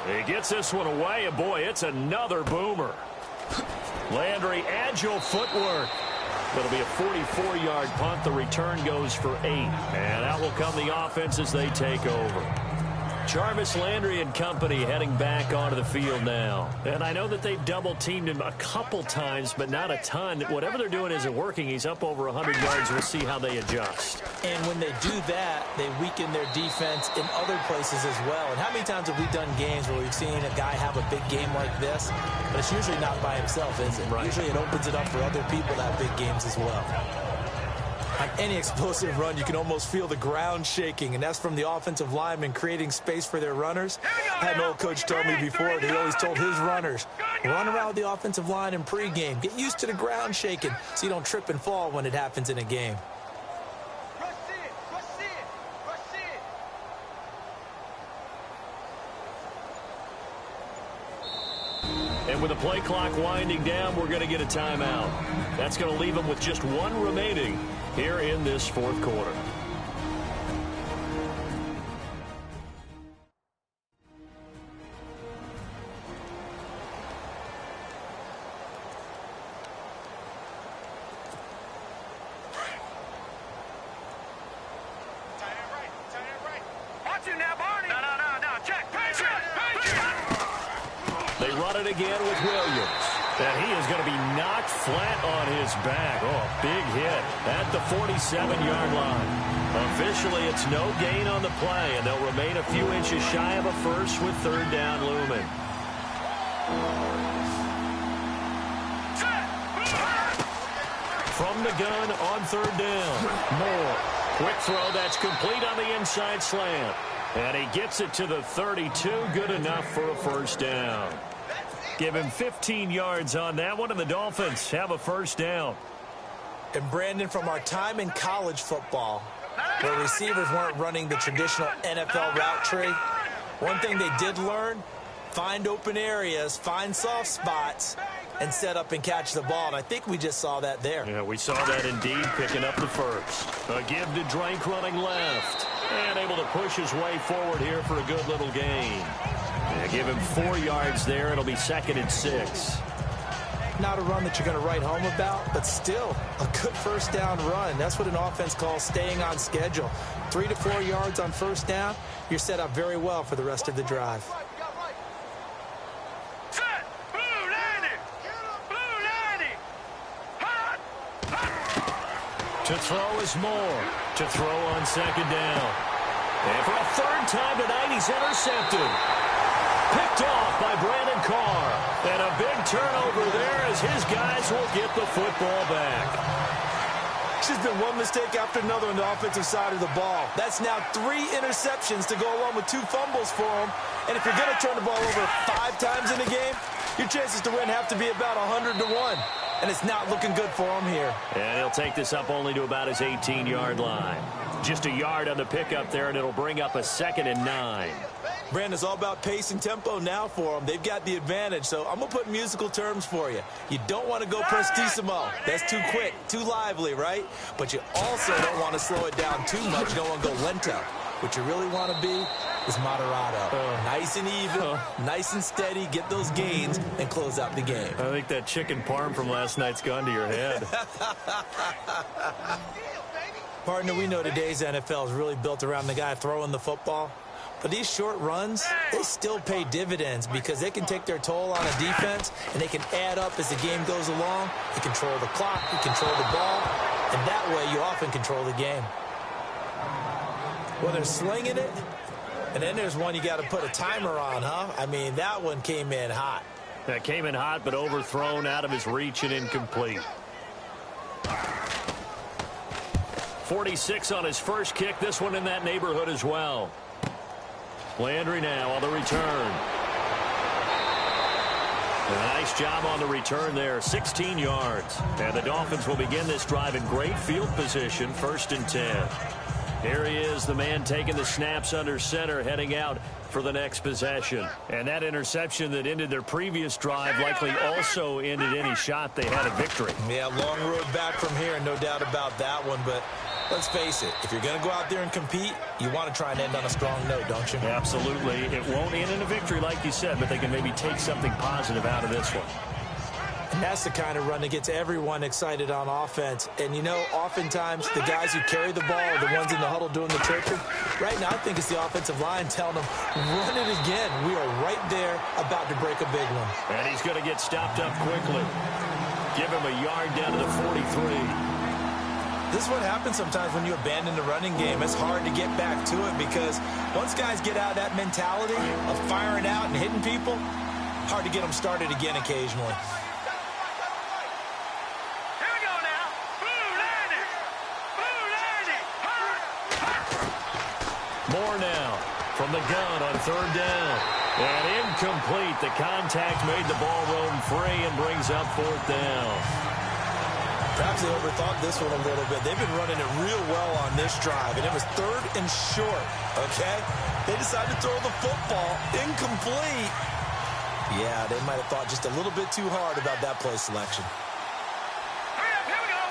He gets this one away, and boy, it's another boomer. Landry, agile footwork. It'll be a 44-yard punt. The return goes for 8. And out will come the offense as they take over. Jarvis Landry and company heading back onto the field now. And I know that they've double-teamed him a couple times, but not a ton. Whatever they're doing isn't working. He's up over 100 yards. We'll see how they adjust. And when they do that, they weaken their defense in other places as well. And how many times have we done games where we've seen a guy have a big game like this? But it's usually not by himself, is it? Right. Usually it opens it up for other people to have big games as well. On any explosive run, you can almost feel the ground shaking, and that's from the offensive linemen creating space for their runners. I had an old coach tell me before that he always told his runners, run around with the offensive line in pregame. Get used to the ground shaking so you don't trip and fall when it happens in a game. And with the play clock winding down, we're going to get a timeout. That's going to leave them with just 1 remaining here in this 4th quarter. Watch you now, Barney. No. Check. Pass They run it again with Williams. And he is going to be knocked flat on his back. Oh, big hit at the 47-yard line. Officially, it's no gain on the play, and they'll remain a few inches shy of a first with 3rd down looming. From the gun on 3rd down. Moore. Quick throw that's complete on the inside slant. And he gets it to the 32. Good enough for a 1st down. Give him 15 yards on that one, and the Dolphins have a 1st down. And Brandon, from our time in college football, where receivers weren't running the traditional NFL route tree, one thing they did learn, find open areas, find soft spots, and set up and catch the ball. And I think we just saw that there. Yeah, we saw that indeed, picking up the 1st. A give to Drake running left. And able to push his way forward here for a good little gain. Yeah, give him 4 yards there. It'll be 2nd and 6. Not a run that you're going to write home about, but still a good 1st down run. That's what an offense calls staying on schedule. 3 to 4 yards on 1st down, you're set up very well for the rest of the drive. To throw is Moore. To throw on 2nd down. And for a 3rd time tonight, he's intercepted. Picked off by Brandon Carr. And a big turnover there as his guys will get the football back. There's been one mistake after another on the offensive side of the ball. That's now 3 interceptions to go along with 2 fumbles for him. And if you're going to turn the ball over 5 times in a game, your chances to win have to be about 100 to 1. And it's not looking good for him here. And he'll take this up only to about his 18-yard line. Just a yard on the pickup there, and it'll bring up a 2nd and 9. Brandon, it's all about pace and tempo now for them. They've got the advantage, so I'm going to put musical terms for you. You don't want to go prestissimo. That's too quick, too lively, right? But you also don't want to slow it down too much. You don't want to go lento. What you really want to be is moderato. Nice and even, nice and steady, get those gains, and close out the game. I think that chicken parm from last night's gone to your head. Partner, we know today's NFL is really built around the guy throwing the football. But these short runs, they still pay dividends because they can take their toll on a defense, and they can add up as the game goes along. You control the clock, you control the ball, and that way you often control the game. Well, they're slinging it, and then there's one you got to put a timer on, huh? I mean, that one came in hot. That came in hot, but overthrown, out of his reach, and incomplete. 46 on his first kick. This one in that neighborhood as well. Landry now on the return. A nice job on the return there. 16 yards. And the Dolphins will begin this drive in great field position. 1st and 10. Here he is, the man taking the snaps under center, heading out for the next possession. And that interception that ended their previous drive likely also ended any shot they had at victory. Yeah, long road back from here, no doubt about that one. But let's face it, if you're going to go out there and compete, you want to try and end on a strong note, don't you? Absolutely. It won't end in a victory like you said, but they can maybe take something positive out of this one. And that's the kind of run that gets everyone excited on offense. And, you know, oftentimes the guys who carry the ball are the ones in the huddle doing the churching. Right now, I think it's the offensive line telling them, run it again. We are right there about to break a big one. And he's going to get stopped up quickly. Give him a yard down to the 43. This is what happens sometimes when you abandon the running game. It's hard to get back to it because once guys get out of that mentality of firing out and hitting people, hard to get them started again occasionally. More now from the gun on 3rd down. And incomplete. The contact made the ball roam free and brings up 4th down. Perhaps they overthought this one a little bit. They've been running it real well on this drive, and it was 3rd and short, okay? They decided to throw the football incomplete. Yeah, they might have thought just a little bit too hard about that play selection. Here we go.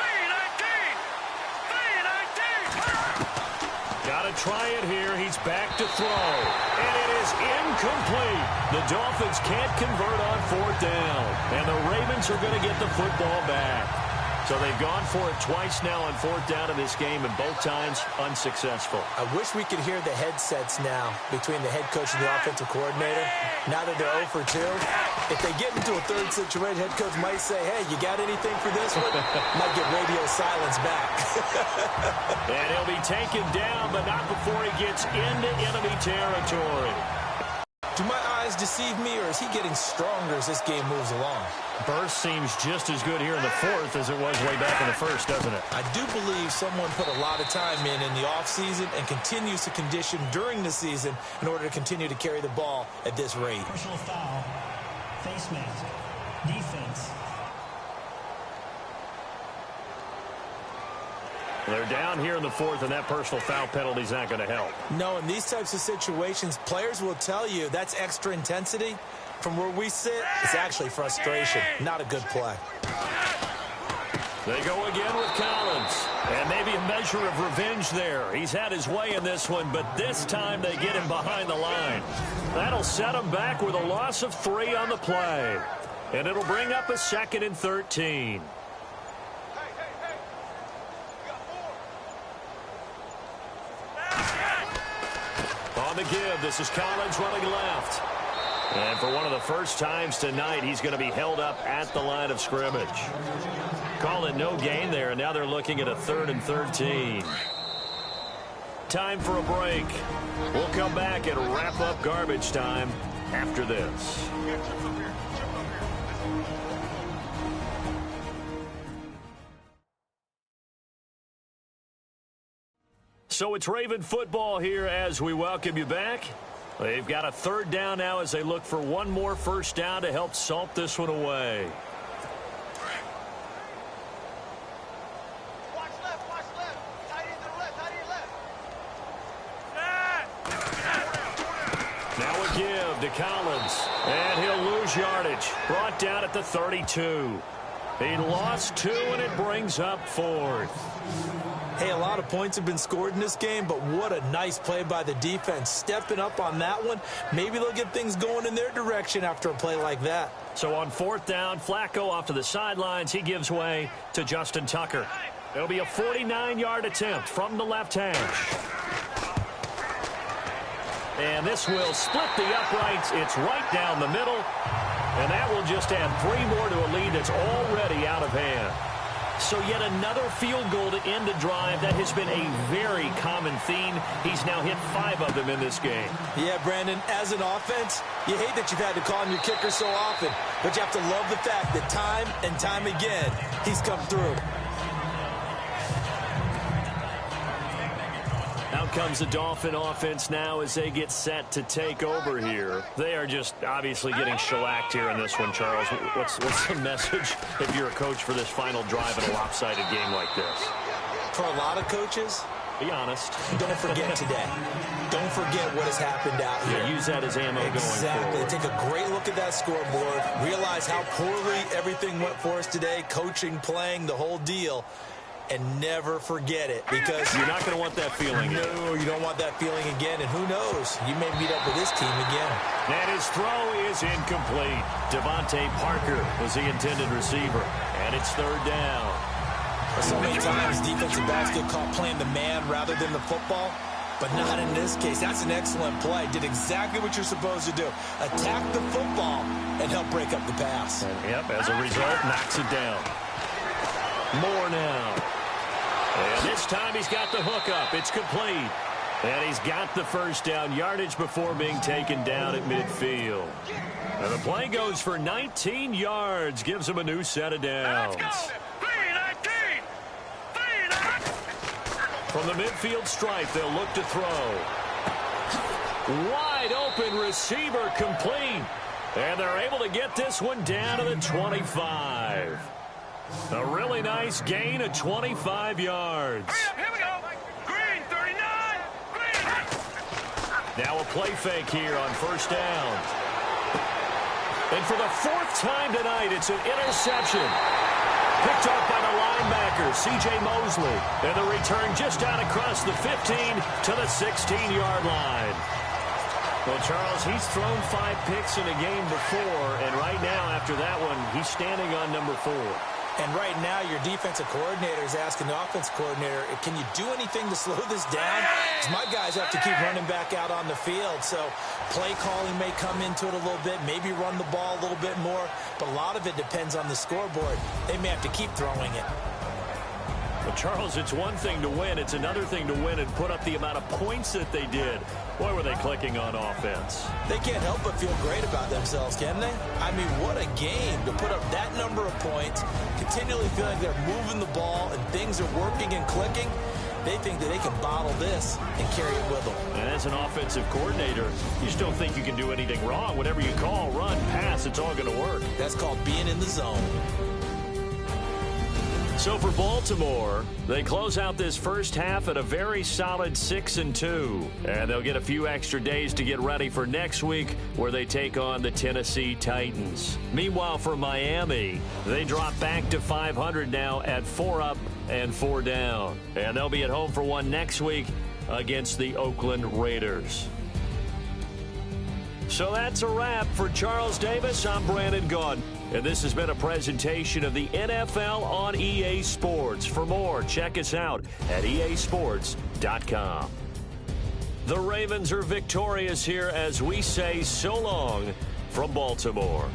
3-19. Got to try it here. He's back to throw. And it is incomplete. The Dolphins can't convert on 4th down. And the Ravens are going to get the football back. So they've gone for it twice now on 4th down in this game, and both times unsuccessful. I wish we could hear the headsets now between the head coach and the offensive coordinator. Now that they're 0 for 2, if they get into a third situation, head coach might say, hey, you got anything for this one? Might get radio silence back. And he'll be taken down, but not before he gets into enemy territory. Do my eyes deceive me, or is he getting stronger as this game moves along? Burst seems just as good here in the 4th as it was way back in the 1st, doesn't it? I do believe someone put a lot of time in the offseason and continues to condition during the season in order to continue to carry the ball at this rate. Personal foul. Face mask. Defense. They're down here in the 4th, and that personal foul penalty is not going to help. No, in these types of situations, players will tell you that's extra intensity. From where we sit, it's actually frustration, not a good play. They go again with Collins. And maybe a measure of revenge there. He's had his way in this one, but this time they get him behind the line. That'll set him back with a loss of 3 on the play. And it'll bring up a 2nd and 13. On the give, this is Collins running left. And for one of the first times tonight, he's going to be held up at the line of scrimmage. Call it no gain there, and now they're looking at a 3rd and 13. Time for a break. We'll come back and wrap up garbage time after this. So it's Raven football here as we welcome you back. They've got a 3rd down now as they look for one more first down to help salt this one away. Watch left, watch left. Tight end to the left, tight end left. Now a give to Collins. And he'll lose yardage. Brought down at the 32. He lost 2, and it brings up 4th. Hey, a lot of points have been scored in this game, but what a nice play by the defense. Stepping up on that one, maybe they'll get things going in their direction after a play like that. So on 4th down, Flacco off to the sidelines. He gives way to Justin Tucker. It'll be a 49-yard attempt from the left hash. And this will split the uprights. It's right down the middle. And that will just add 3 more to a lead that's already out of hand. So yet another field goal to end a drive. That has been a very common theme. He's now hit 5 of them in this game. Yeah, Brandon, as an offense, you hate that you've had to call on your kicker so often, but you have to love the fact that time and time again, he's come through. Out comes the Dolphin offense now as they get set to take over here. They are just obviously getting shellacked here in this one, Charles. What's the message if you're a coach for this final drive in a lopsided game like this? For a lot of coaches, be honest. Don't forget today. Don't forget what has happened out here. Yeah, use that as ammo going forward. Exactly. Take a great look at that scoreboard. Realize how poorly everything went for us today. Coaching, playing, the whole deal. And never forget it, because you're not going to want that feeling again. No, you don't want that feeling again, and who knows, you may meet up with this team again. And his throw is incomplete. Devontae Parker was the intended receiver, and it's 3rd down. So many times defensive backs get caught playing the man rather than the football, but not in this case. That's an excellent play. Did exactly what you're supposed to do. Attack the football and help break up the pass. And, yep, as a result, knocks it down. More now. And this time he's got the hook up. It's complete. And he's got the 1st down yardage before being taken down at midfield. And the play goes for 19 yards. Gives him a new set of downs. Let's go. 3-19. 3-19. From the midfield stripe, they'll look to throw. Wide open receiver complete. And they're able to get this one down to the 25. A really nice gain of 25 yards. Here we go. Green, 39. Green. Now a play fake here on 1st down. And for the 4th time tonight, it's an interception. Picked off by the linebacker, C.J. Mosley. And the return just out across the 15 to the 16-yard line. Well, Charles, he's thrown 5 picks in a game before, and right now, after that one, he's standing on number 4. And right now, your defensive coordinator is asking the offense coordinator, can you do anything to slow this down? Because my guys have to keep running back out on the field. So play calling may come into it a little bit, maybe run the ball a little bit more. But a lot of it depends on the scoreboard. They may have to keep throwing it. Well, Charles, it's one thing to win. It's another thing to win and put up the amount of points that they did. Boy, were they clicking on offense. They can't help but feel great about themselves, can they? I mean, what a game to put up that number of points, continually feeling they're moving the ball and things are working and clicking. They think that they can bottle this and carry it with them. And as an offensive coordinator, you just don't think you can do anything wrong. Whatever you call, run, pass, it's all going to work. That's called being in the zone. So for Baltimore, they close out this first half at a very solid 6-2. And they'll get a few extra days to get ready for next week, where they take on the Tennessee Titans. Meanwhile, for Miami, they drop back to 500 now at 4 up and 4 down. And they'll be at home for one next week against the Oakland Raiders. So that's a wrap. For Charles Davis, I'm Brandon Gaudin. And this has been a presentation of the NFL on EA Sports. For more, check us out at easports.com. The Ravens are victorious here as we say so long from Baltimore.